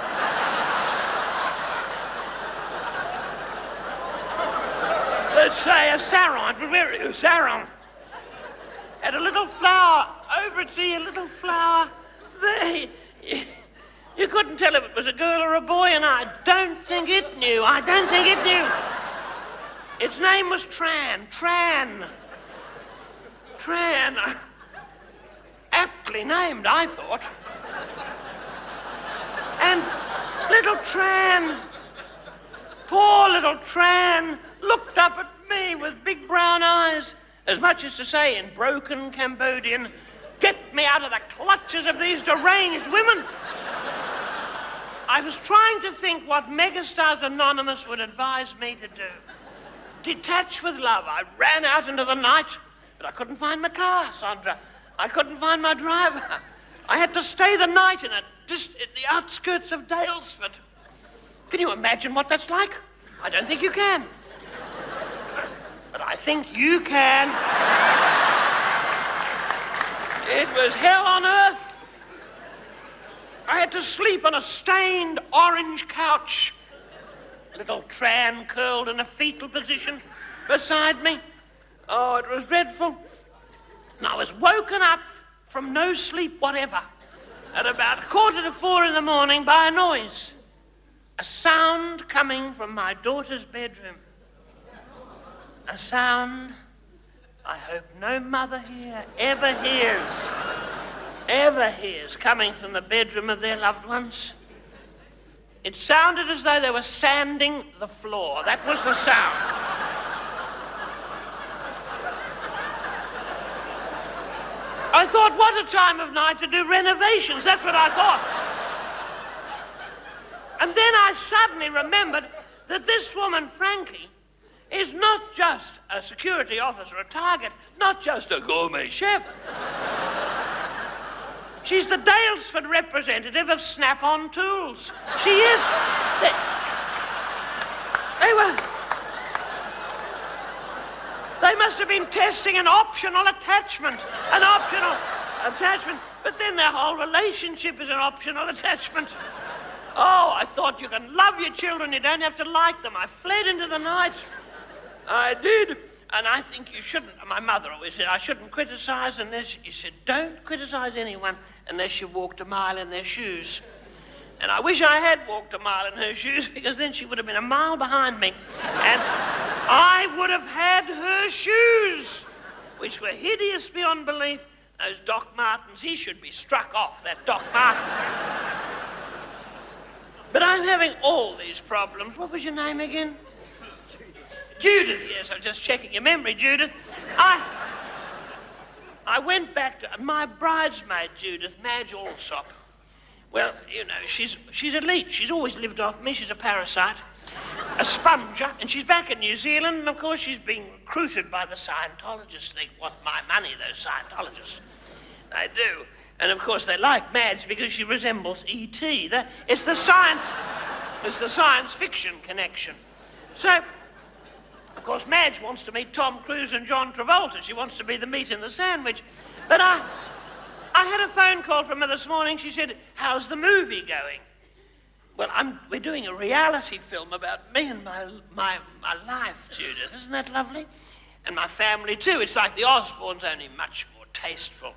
Let's say a sarong, but wearing a sarong. Had a little flower over its ear, a little flower there. You couldn't tell if it was a girl or a boy, and I don't think it knew. I don't think it knew. Its name was Tran. Aptly named, I thought. And little Tran, poor little Tran, looked up at me with big brown eyes, as much as to say in broken Cambodian, "Get me out of the clutches of these deranged women." I was trying to think what Megastars Anonymous would advise me to do. Detach with love. I ran out into the night, but I couldn't find my car, Sandra. I couldn't find my driver. I had to stay the night in the outskirts of Daylesford. Can you imagine what that's like? I don't think you can. But I think you can. It was hell on earth. I had to sleep on a stained orange couch. Little Tran curled in a fetal position beside me. Oh, it was dreadful. And I was woken up from no sleep whatever at about 3:45 in the morning by a noise. A sound coming from my daughter's bedroom. A sound I hope no mother here ever hears coming from the bedroom of their loved ones. It sounded as though they were sanding the floor. That was the sound. I thought, what a time of night to do renovations. That's what I thought. And then I suddenly remembered that this woman, Frankie, is not just a security officer at Target, not just a gourmet chef. She's the Daylesford representative of Snap-on Tools. She is. They must have been testing an optional attachment. But then their whole relationship is an optional attachment. Oh, I thought you can love your children, you don't have to like them. I fled into the night. I did. And I think you shouldn't, my mother always said, I shouldn't criticize unless, you said, don't criticize anyone unless you walked a mile in their shoes. And I wish I had walked a mile in her shoes, because then she would have been a mile behind me. And I would have had her shoes, which were hideous beyond belief. Those Doc Martens, he should be struck off, that Doc Marten. But I'm having all these problems. What was your name again? Judith, yes, I'm just checking your memory, Judith. I went back to my bridesmaid, Judith, Madge Alsop. Well, you know, she's elite. She's always lived off me. She's a parasite, a sponger, and she's back in New Zealand, and of course she's being recruited by the Scientologists. They want my money, those Scientologists. They do. And of course they like Madge because she resembles E.T. It's the science fiction connection. So, of course, Madge wants to meet Tom Cruise and John Travolta. She wants to be the meat in the sandwich. But I had a phone call from her this morning. She said, how's the movie going? Well, we're doing a reality film about me and my life, Judith. Isn't that lovely? And my family, too. It's like the Osbournes, only much more tasteful.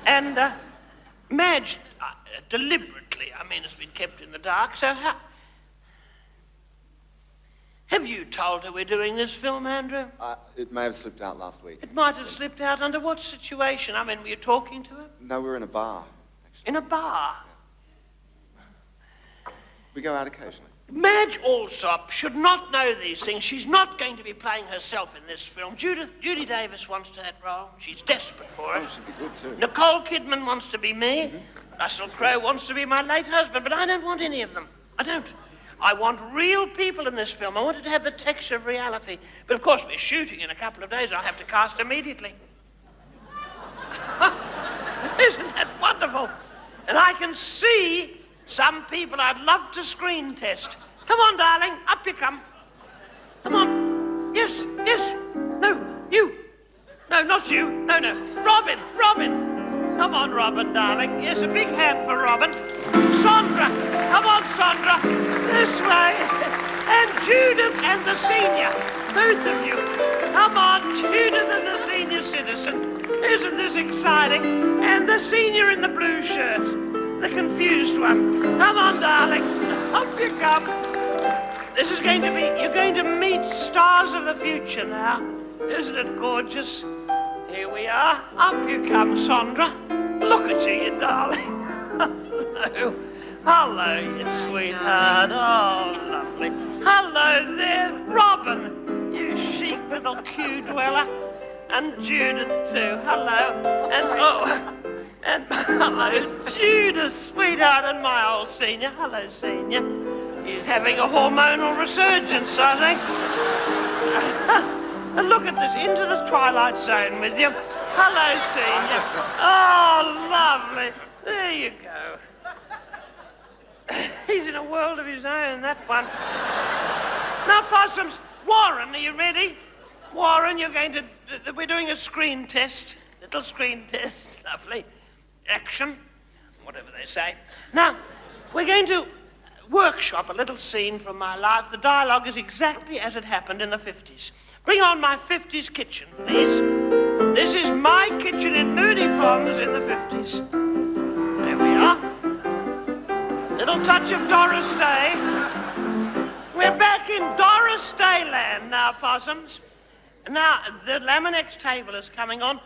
And Madge, deliberately, has been kept in the dark. So have you told her we're doing this film, Andrew? It may have slipped out last week. It might have slipped out. Under what situation? Were you talking to her? No, we're in a bar. Actually. In a bar? We go out occasionally. Madge Alsop should not know these things. She's not going to be playing herself in this film. Judy Davis wants that role. She's desperate for it. Oh, she'd be good too. Nicole Kidman wants to be me. Mm-hmm. Russell Crowe wants to be my late husband, but I don't want any of them. I don't. I want real people in this film. I want it to have the texture of reality. But of course, we're shooting in a couple of days. I'll have to cast immediately. Isn't that wonderful? And I can see some people I'd love to screen test. Come on, darling, up you come. Come on. Yes, yes. No, you. No, not you. No, no. Robin, Robin. Come on, Robin, darling. Yes, a big hand for Robin. Sandra. Come on, Sandra. This way. And Judith and the senior. Both of you. Come on, Judith and the senior citizen. Isn't this exciting? And the senior in the blue shirt. The confused one. Come on, darling. Up you come. This is going to be, you're going to meet stars of the future now. Isn't it gorgeous? Here we are. Up you come, Sandra. Look at you darling. Hello. Hello, you sweetheart. Oh, lovely. Hello there, Robin. You chic little Q dweller. And Judith, too. Hello. And, oh, and hello, Judith, sweetheart, and my old senior. Hello, senior. He's having a hormonal resurgence, I think. And look at this, into the twilight zone with you. Hello, senior. Oh, lovely. There you go. He's in a world of his own, that one. Now, Possums, Warren, are you ready? Warren, you're going to, we're doing a screen test. Little screen test, lovely. Action, whatever they say. Now, we're going to workshop a little scene from my life. The dialogue is exactly as it happened in the 50s. Bring on my 50s kitchen, please. This is my kitchen in Mooney Ponds in the 50s. There we are. Little touch of Doris Day. We're back in Doris Day land now, Possums. Now, the Laminex table is coming on,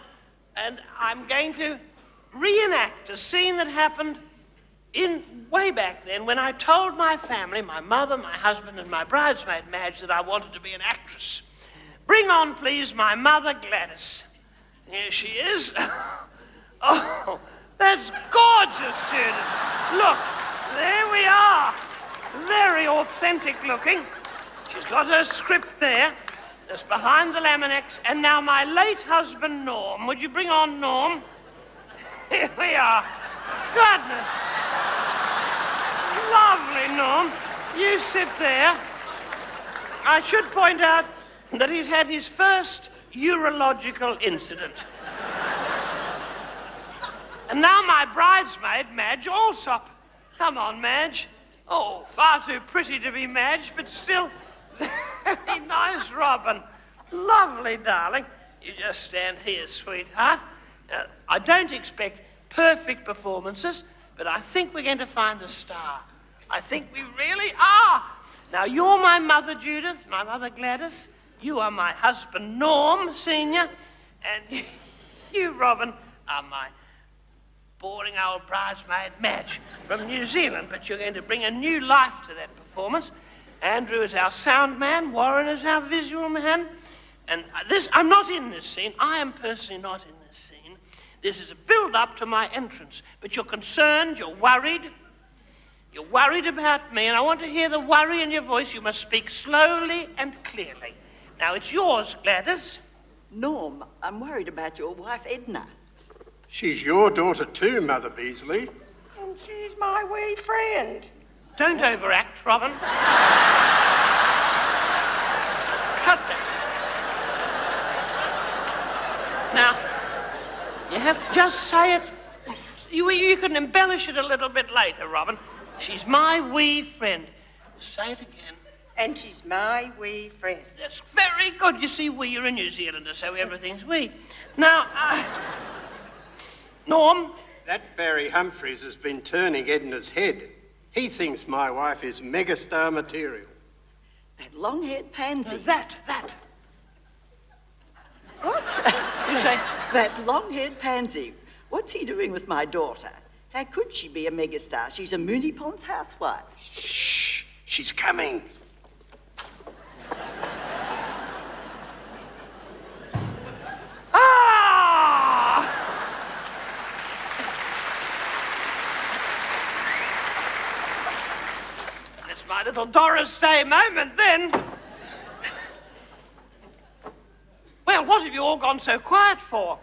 and I'm going to reenact a scene that happened way back then when I told my family, my mother, my husband, and my bridesmaid Madge, that I wanted to be an actress. Bring on, please, my mother, Gladys. Here she is. Oh, that's gorgeous, Judith. Look, there we are. Very authentic looking. She's got her script there. That's behind the Laminex. And now my late husband, Norm. Would you bring on Norm? Here we are. Goodness. Lovely, Norm. You sit there. I should point out that he's had his first urological incident. And now my bridesmaid, Madge Allsop. Come on, Madge. Oh, far too pretty to be Madge, but still very nice, Robin. Lovely, darling. You just stand here, sweetheart. I don't expect perfect performances, but I think we're going to find a star. I think we really are. Now, you're my mother, Judith, my mother, Gladys. You are my husband, Norm, Senior. And you, Robin, are my boring old bridesmaid, Madge, from New Zealand. But you're going to bring a new life to that performance. Andrew is our sound man. Warren is our visual man. And I'm not in this scene. I am personally not in this scene. This is a build-up to my entrance. But you're concerned, you're worried. You're worried about me, and I want to hear the worry in your voice. You must speak slowly and clearly. Now, it's yours, Gladys. Norm, I'm worried about your wife, Edna. She's your daughter too, Mother Beasley. And she's my wee friend. Don't overact, Robin. Cut that. Now, you have to just say it. You can embellish it a little bit later, Robin. She's my wee friend. Say it again. And she's my wee friend. That's very good. You see, you're a New Zealander, so everything's wee. Now, Norm? That Barry Humphries has been turning Edna's head. He thinks my wife is megastar material. That long-haired pansy. That. What? You say? That long-haired pansy. What's he doing with my daughter? How could she be a megastar? She's a Mooney Ponds housewife. Shh, she's coming. Ah! That's my little Doris Day moment then. Well, what have you all gone so quiet for?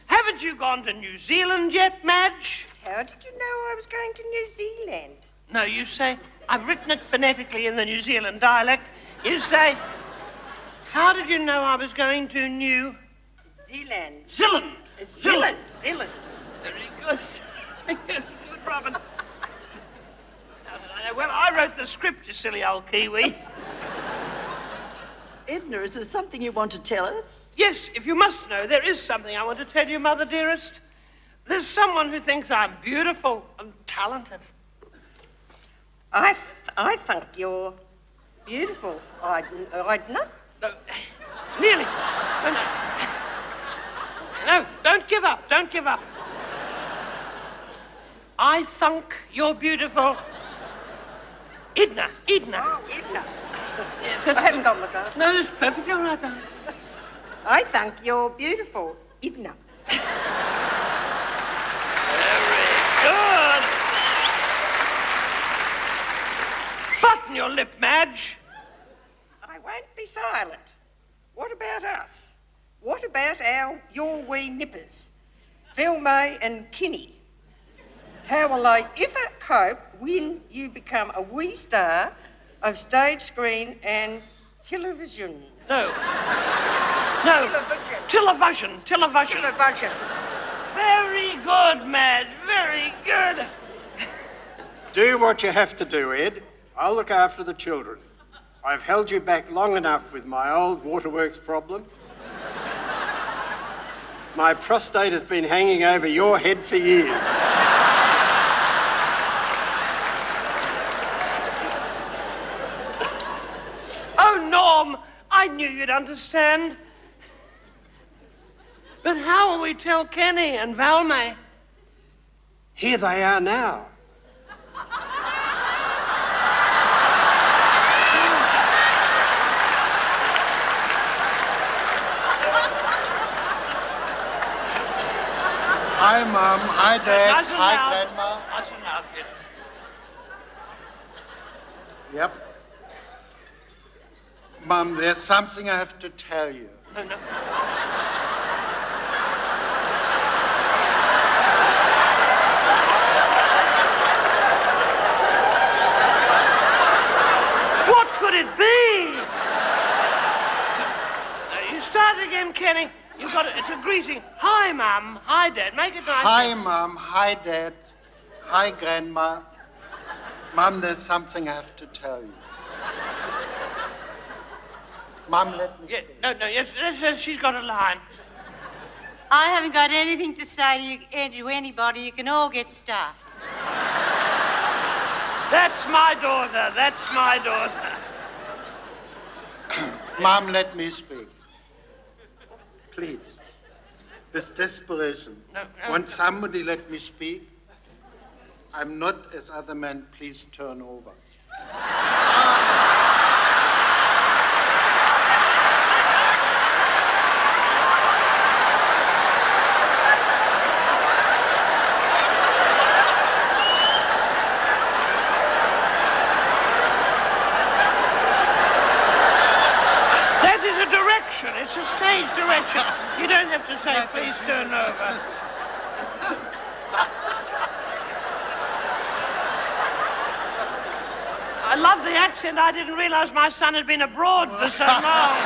Haven't you gone to New Zealand yet, Madge? How did you know I was going to New Zealand? No, you say, I've written it phonetically in the New Zealand dialect. You say, how did you know I was going to New Zealand. Zealand. Zealand. Zealand. Very good. Good, Robin. Well, I wrote the script, you silly old Kiwi. Edna, is there something you want to tell us? Yes, if you must know, there is something I want to tell you, Mother dearest. There's someone who thinks I'm beautiful and talented. I think you're beautiful, Edna. No, nearly. No, don't give up, don't give up. I think you're beautiful. Edna. Oh, Edna. Yes, I haven't got my glasses. No, it's perfectly all right, darling. I think you're beautiful, Edna. Very good. Button your lip, Madge. I won't be silent. What about us? What about your wee nippers, Phil May and Kinney? How will they ever cope when you become a wee star of stage, screen and television? No. Television. Television. Very good, Madge. Very good. Do what you have to do, Ed. I'll look after the children. I've held you back long enough with my old waterworks problem. My prostate has been hanging over your head for years. Oh, Norm, I knew you'd understand. But how will we tell Kenny and Valmay? Here they are now. Hi, Mum. Hi, Dad. Nice and Hi, loud. Grandma. Nice and loud, yes. Yep. Mum, there's something I have to tell you. No. What could it be? You start again, Kenny. You've got it. It's a greeting. Hi, Mum. Hi, Dad. Make it nice. Hi, Mum. Hi, Dad. Hi, Grandma. Mum, there's something I have to tell you. Mum, let me... Yeah, no, yes, she's got a line. I haven't got anything to say to anybody. You can all get stuffed. That's my daughter. That's my daughter. Mum, let me speak. Please. With desperation. No. Won't somebody let me speak? I'm not as other men. Please turn over. It's a stage direction. You don't have to say, please turn over. I love the accent. I didn't realize my son had been abroad for so long.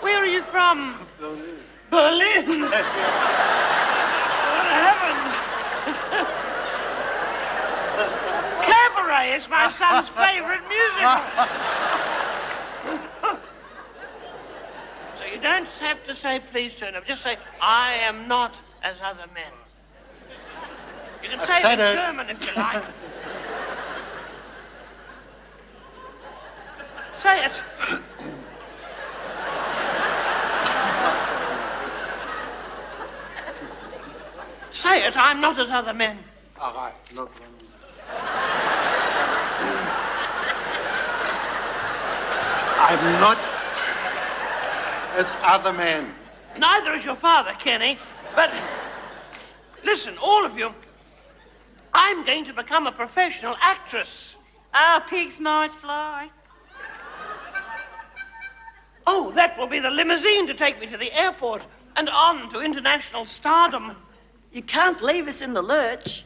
Where are you from? Berlin. Berlin? Good heavens. Cabaret is my son's favorite musical. So you don't have to say, please turn over. Just say, I am not as other men. You can say it in German if you like. Say it. Say it, I'm not as other men. All right, look. I'm not as other men. Neither is your father, Kenny. But listen, all of you, I'm going to become a professional actress. Ah, pigs might fly. Oh, that will be the limousine to take me to the airport and on to international stardom. You can't leave us in the lurch.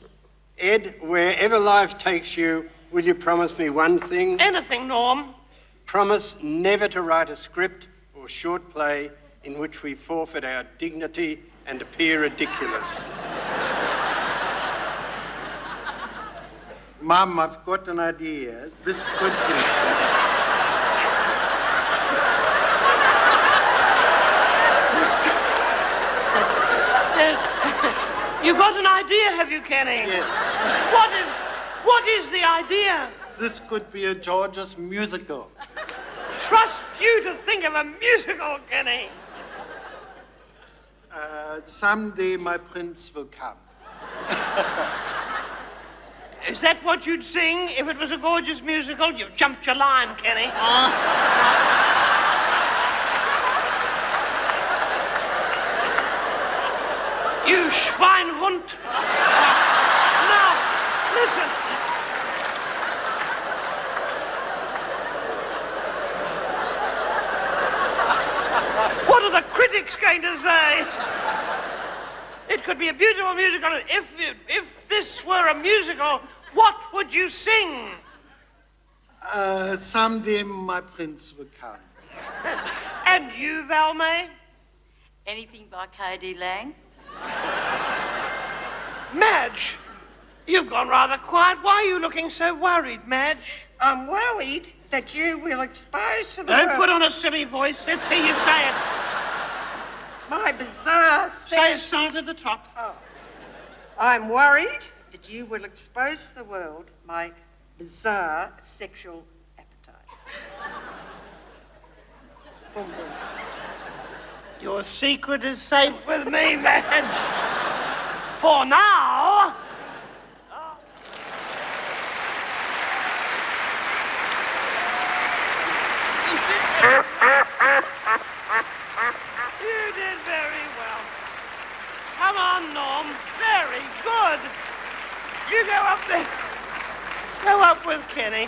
Ed, wherever life takes you, will you promise me one thing? Anything, Norm. Promise never to write a script or short play in which we forfeit our dignity and appear ridiculous. Mum, I've got an idea. This could be... You got an idea, have you, Kenny? Yes. What is the idea? This could be a George's musical. Trust you to think of a musical, Kenny. Someday my prince will come. Is that what you'd sing if it was a gorgeous musical? You've jumped your line, Kenny. You Schweinhund. Now, listen. What are the critics going to say? It could be a beautiful musical. If this were a musical, what would you sing? Someday my prince will come. And you, Val May? Anything by K.D. Lang? Madge, you've gone rather quiet. Why are you looking so worried, Madge? I'm worried that you will expose to the Don't world put on a silly voice. Let's hear you say it. my bizarre Say it, start at the top. Oh. I'm worried that you will expose to the world my bizarre sexual appetite. Boom, boom. Your secret is safe with me, Madge. For now. You did very well. Come on, Norm. Very good. You go up there. Go up with Kenny.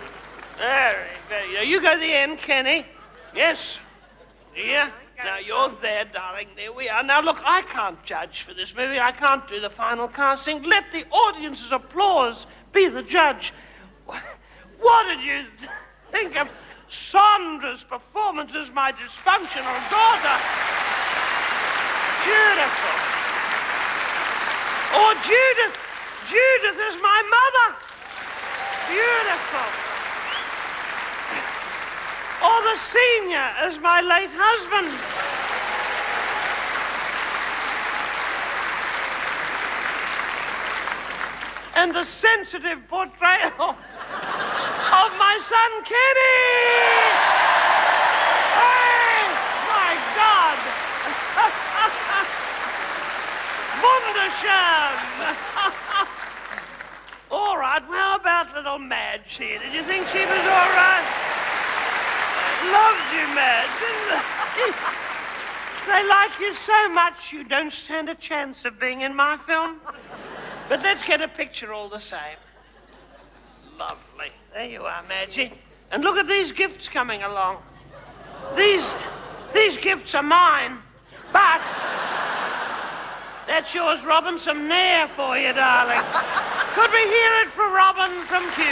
Very. You go to the end, Kenny. Yes. Yeah. Now, you're there, darling. There we are. Now, look, I can't judge for this movie. I can't do the final casting. Let the audience's applause be the judge. What did you think of Sandra's performance as my dysfunctional daughter? Beautiful. Or Judith. Judith is my mother. Beautiful. Or the senior as my late husband. And the sensitive portrayal of my son, Kenny! Hey, my God! Wunderschön! All right, well, how about little Madge here? Did you think she was all right? Loved you, Madge. They like you so much you don't stand a chance of being in my film. But let's get a picture all the same. Lovely. There you are, Madgie. And look at these gifts coming along. These gifts are mine, but that's yours, Robin. Some nair for you, darling. Could we hear it from Robin from Q?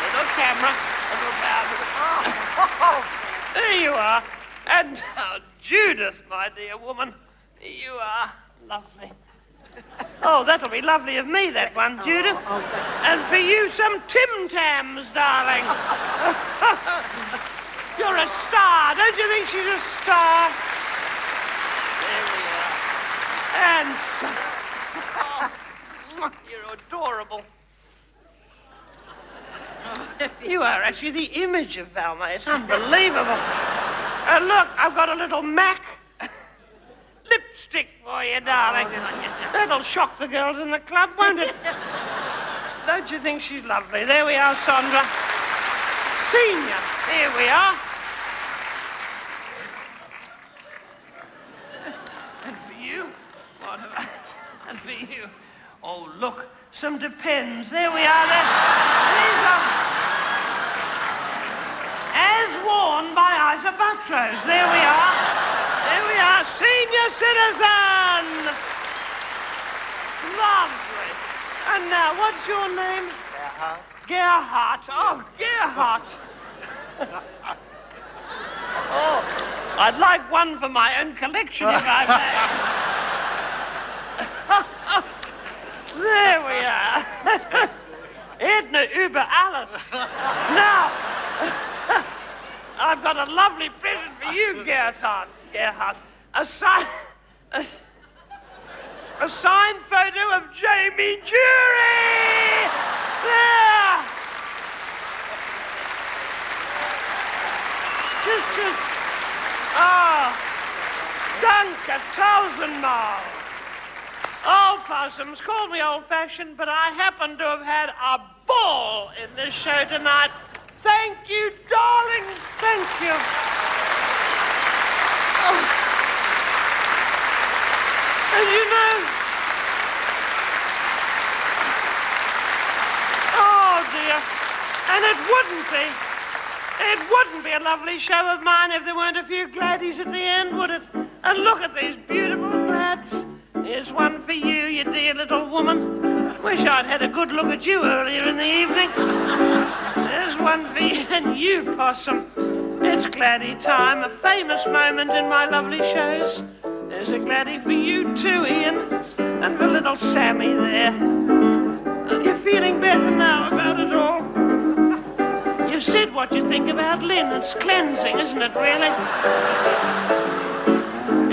Little camera. Little bow. There you are. And now, Judith, my dear woman. Here you are. Lovely. Oh, that'll be lovely of me, that one, Judith. And for you, some Tim Tams, darling. You're a star. Don't you think she's a star? There we are. And you're adorable. You are actually the image of Valma. It's unbelievable. Look, I've got a little MAC lipstick for you, darling. That'll shock the girls in the club, won't it? Don't you think she's lovely? There we are, Sandra. Senior. Here we are. And for you, what have I... And for you, oh, look, some Depends. There we are. These are... As worn by Isa Buttrose. There we are. There we are, senior citizen! one. Lovely. And now, what's your name? Gerhard. Oh, Gerhard. Oh, I'd like one for my own collection, if I may. There we are. Edna über alles. Now, I've got a lovely present for you, Gerhard. Gerhard. A signed photo of Jamie Jury! There! Just. Oh, danke tausendmal. Oh, Possums, call me old-fashioned, but I happen to have had a ball in this show tonight. Thank you, darlings. Thank you. Oh. And you know... Oh, dear. And it wouldn't be a lovely show of mine if there weren't a few gladdies at the end, would it? And look at these beautiful glads. Here's one for you, you dear little woman. Wish I'd had a good look at you earlier in the evening. There's one for you, and you, Possum. It's Gladdy time, a famous moment in my lovely shows. There's a Gladdy for you too, Ian, and for little Sammy there. You're feeling better now about it all? You've said what you think about Lynn. It's cleansing, isn't it, really?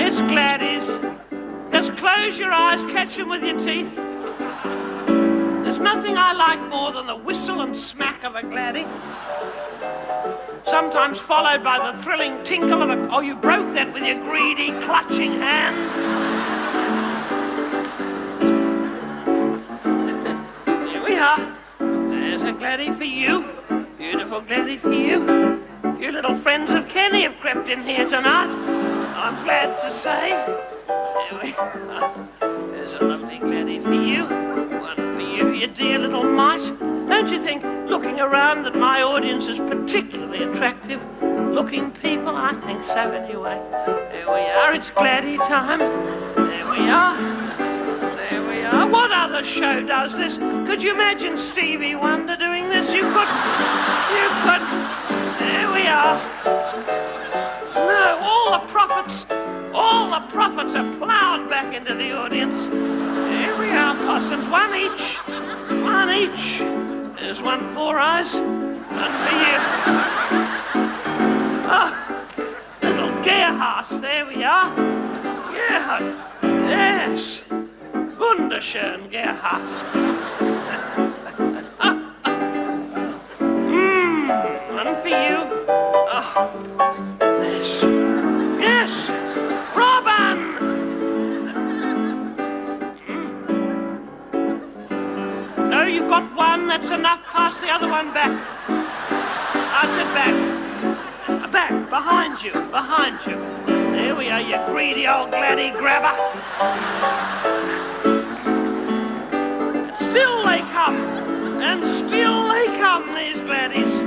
It's Gladdies. Just close your eyes, catch them with your teeth. There's nothing I like more than the whistle and smack of a Gladdy. Sometimes followed by the thrilling tinkle of a... Oh, you broke that with your greedy, clutching hand. Here we are. There's a Gladdy for you. Beautiful Gladdy for you. A few little friends of Kenny have crept in here tonight. I'm glad to say. There we are. There's a lovely Gladdy for you. One for you, you dear little mite. Don't you think, looking around, that my audience is particularly attractive looking people? I think so, anyway. There we are. It's Gladdy time. There we are. There we are. What other show does this? Could you imagine Stevie Wonder doing this? You couldn't. You couldn't. There we are. No, all the profits are ploughed back into the audience. Here we are, Possums. One each. One each. There's one for eyes. One for you. Oh, little Gerhard. There we are. Gerhard. Yes. Wunderschön, Gerhard. One for you. Oh. Yes. Yes. Robin! No, you've got one. That's enough. Pass the other one back. Pass it back. Back. Behind you. Behind you. There we are, you greedy old Gladdy grabber. Still they come. And still they come, these Gladdies.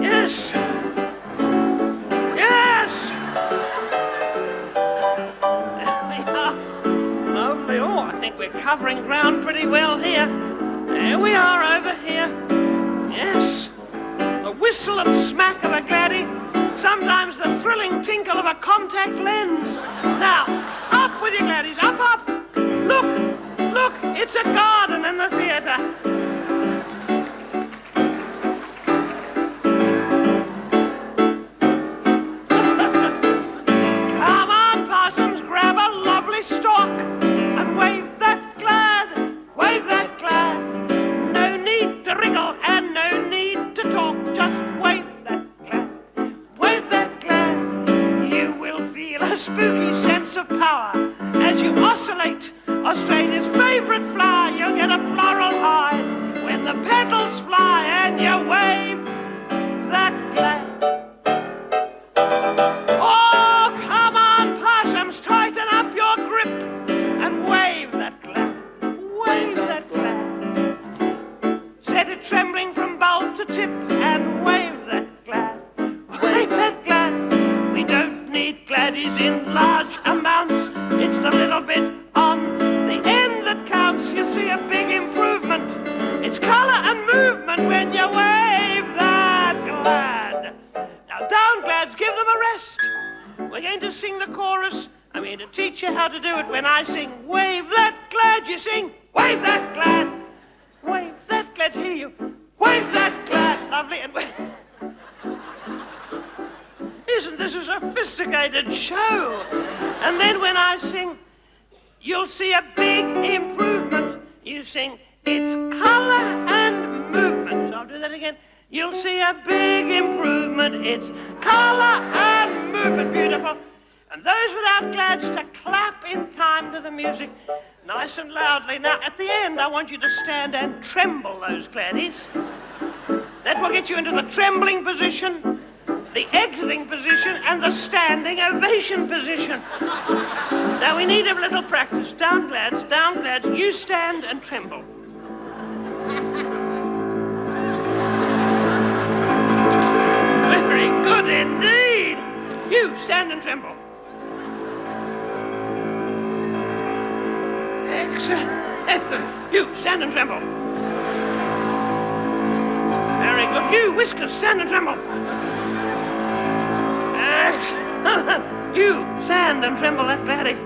Yes. Yes. There we are. Lovely. Oh, I think we're covering ground pretty well here. There we are over here. Yes. The whistle and smack of a Gladdy. Sometimes the thrilling tinkle of a contact lens. Now, up with your Gladdies. Up, up. Look. Look. It's a garden in the theatre. Stalk and wave that glad, wave that glad. No need to wriggle and no need to talk, just wave that glad, wave that glad. You will feel a spooky sense of power as you oscillate Australia's favourite flower. You'll get a floral high when the petals fly and you wave that glad. Trembling from bulb to tip and wave that glad, wave that glad. We don't need Gladdies in large amounts. It's the little bit of movement when you wave that glad. Now down glads, give them a rest. We're going to sing the chorus. I'm going to teach you how to do it. When I sing wave that glad, you sing wave that glad. Wave that glad, hear you. Wave that glad, lovely. And isn't this a sophisticated show? And then when I sing, you'll see a big improvement. You sing, it's colour and movement. So I'll do that again. You'll see a big improvement. It's colour and movement. Beautiful. And those without glads to clap in time to the music, nice and loudly. Now, at the end, I want you to stand and tremble those gladdies. That will get you into the trembling position, the exiting position, and the standing ovation position. Now, we need a little practice. Down glads, you stand and tremble. Very good indeed. You stand and tremble. Excellent. You stand and tremble. Very good. You, Whiskers, stand and tremble. Excellent. You stand and tremble, that laddie.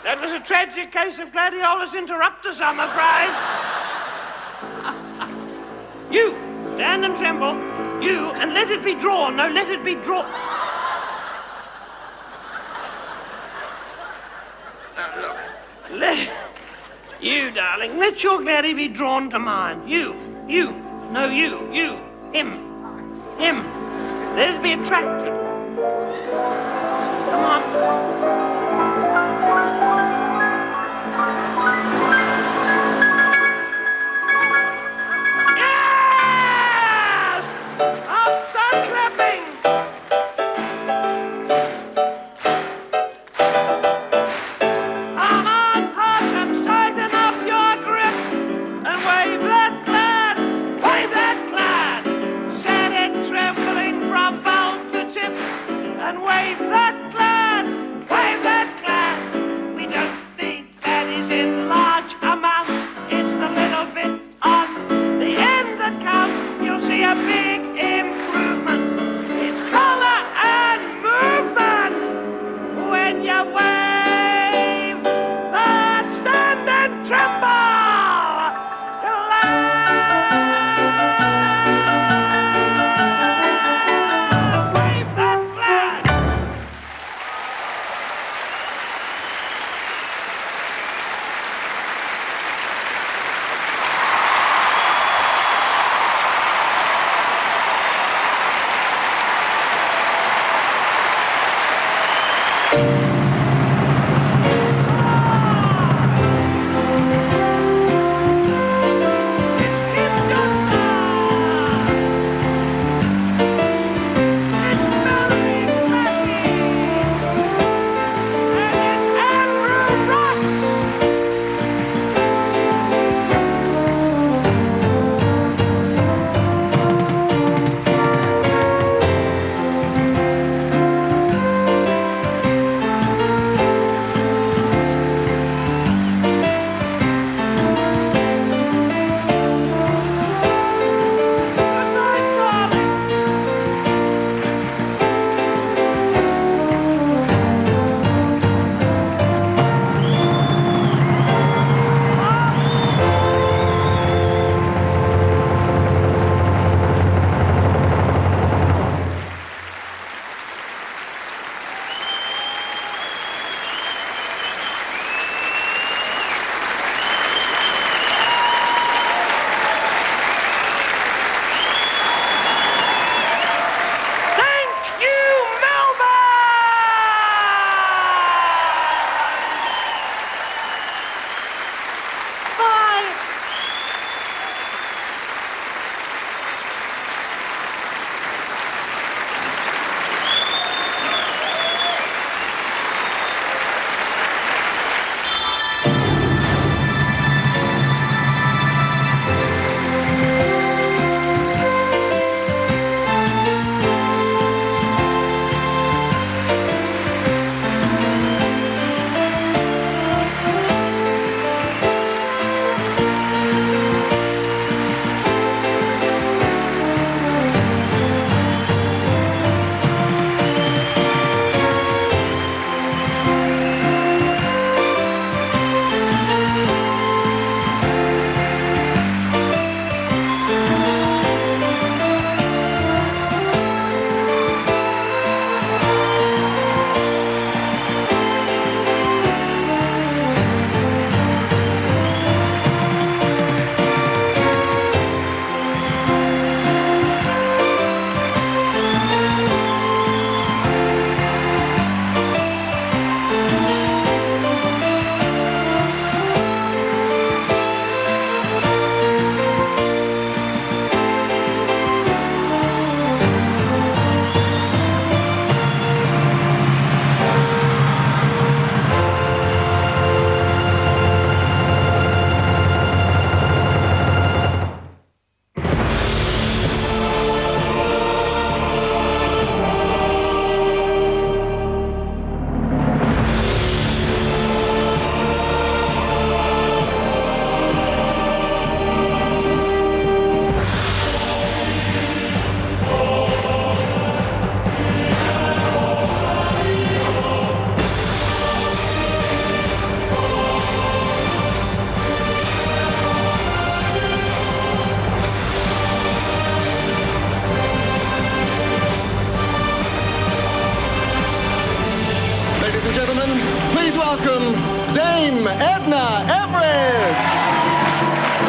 That was a tragic case of Gladiolus interruptus, I'm afraid. You stand and tremble. You, and let it be drawn. No, let it be drawn. You, darling, let your gladdy be drawn to mine. You, no, you, him. Let it be attracted. Come on. And wave that glad, wave Edna Everett.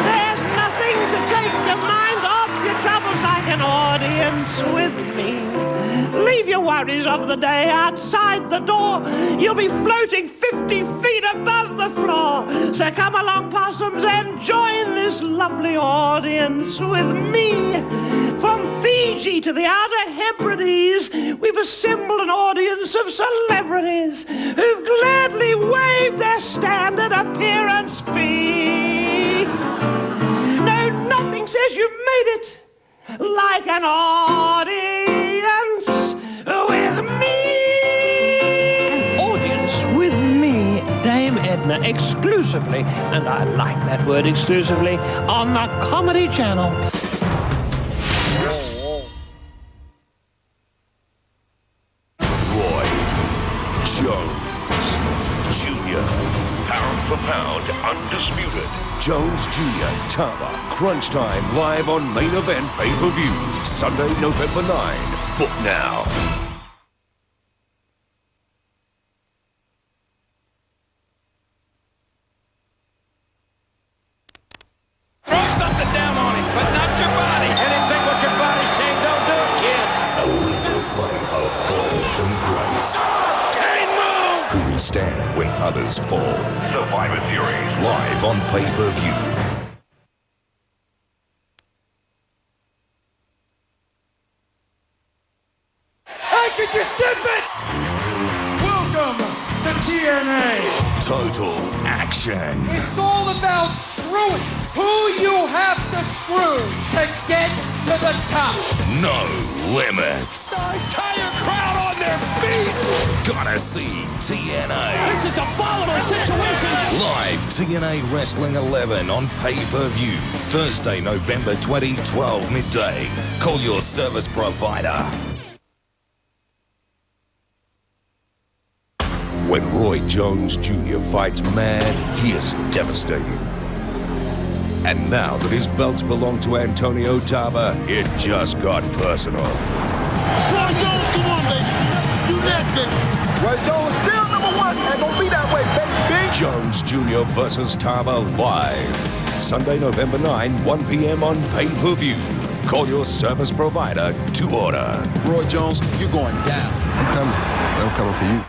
There's nothing to take your mind off your troubles like an audience with me. Leave your worries of the day outside the door. You'll be floating 50 feet above the floor. So come along, possums, and join this lovely audience with me. From Fiji to the Outer Hebrides, we've assembled an audience of celebrities who've gladly waived their standard appearance fee. No, nothing says you've made it like an audience with me. An audience with me, Dame Edna, exclusively, and I like that word exclusively, on the Comedy Channel. Roy Jones Jr. Pound for pound, undisputed. Jones Jr. Tama. Crunch Time live on Main Event pay-per-view. Sunday, November 9. Book now. Throw something down on it, but not your body. Anything what your body's saying, don't do it, kid. A legal fight, a fall from grace. Who will stand when others fall? Survivor Series. Live on pay-per-view. Hey, could you sip it? Welcome to TNA. Total action. It's all about screwing who you have to screw to get to the top. No limits. Entire crowd on their feet. Gotta see TNA. This is a volatile situation. Live TNA Wrestling 11 on pay-per-view. Thursday, November 2012 midday. Call your service provider. When Roy Jones Jr. fights mad, he is devastating. And now that his belts belong to Antonio Tarver, it just got personal. Roy Jones, come on, baby. Do that, baby. Roy Jones still number one. Ain't gonna be that way, baby. Jones Jr. versus Tarver live. Sunday, November 9, 1 p.m. on pay-per-view. Call your service provider to order. Roy Jones, you're going down. I'm coming. I'm coming for you.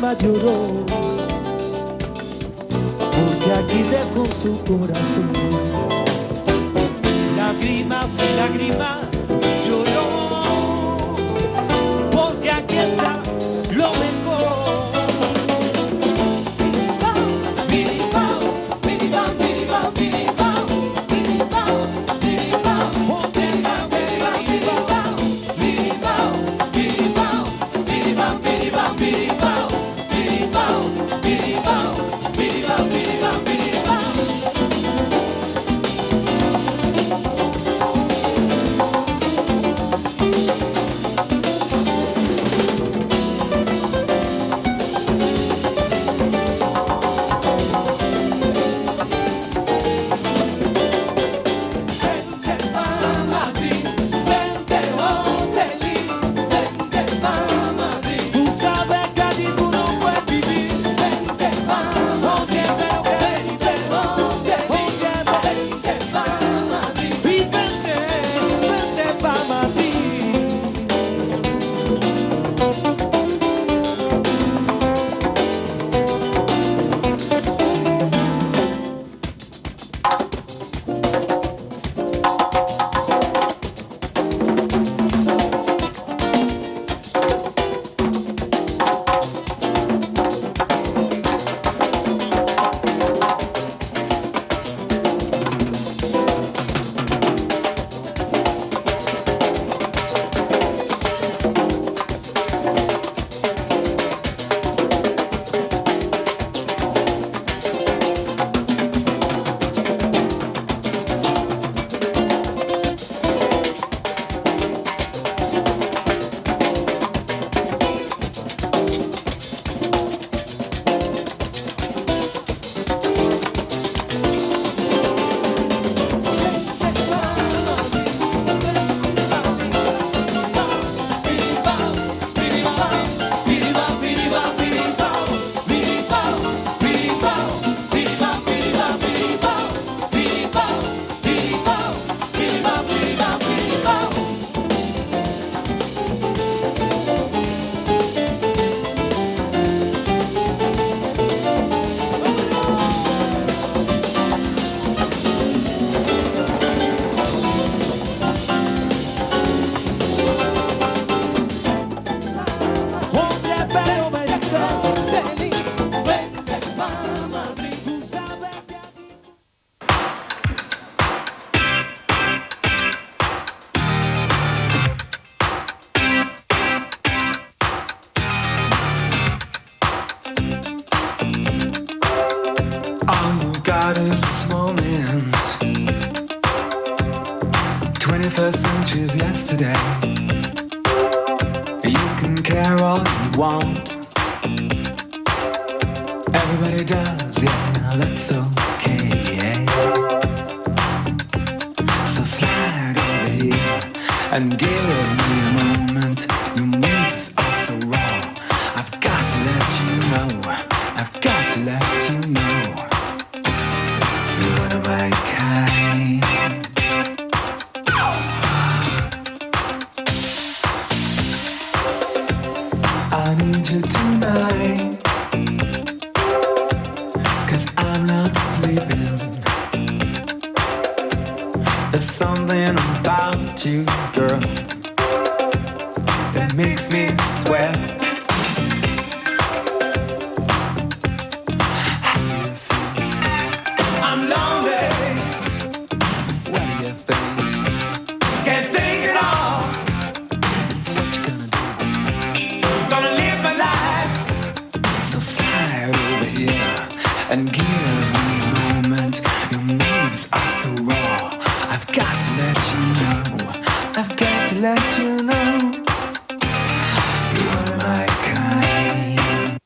lágrima lloró, porque aquí dejó su corazón. Lágrimas y lágrimas lloró, porque aquí está lo mejor. This moment, 21st century's yesterday. You can care all you want, everybody does, yeah, that's okay. So slide over here and give me a moment. Your moves are so raw, I've got to let you know, I've got to let you know. One of my kind. I need you tonight, 'cause I'm not sleeping. There's something about you, girl, that makes me sweat. And give me a moment. Your moves are so raw, I've got to let you know, I've got to let you know. You are my kind.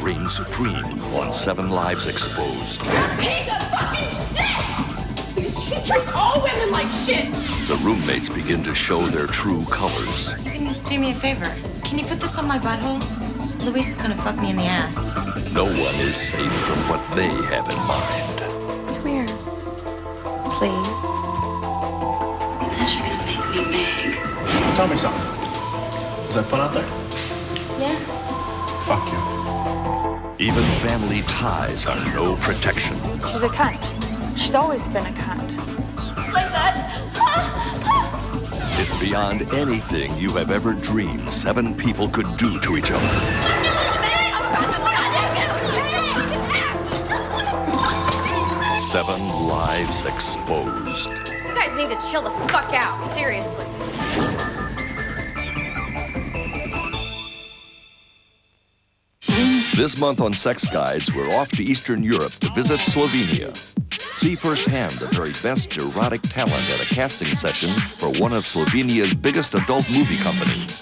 reign supreme on 7 Lives Exposed. He's a fucking shit! Because he treats all women like shit! The roommates begin to show their true colors. You can do me a favor. Can you put this on my butthole? Luis is gonna fuck me in the ass. No one is safe from what they have in mind. Come here. Please. He says you're gonna make me big. Tell me something. Is that fun out there? Yeah? Fuck you. Even family ties are no protection. She's a cunt. She's always been a cunt. Like that? It's beyond anything you have ever dreamed 7 people could do to each other. 7 Lives Exposed. You guys need to chill the fuck out, seriously. This month on Sex Guides, we're off to Eastern Europe to visit Slovenia. See firsthand the very best erotic talent at a casting session for one of Slovenia's biggest adult movie companies.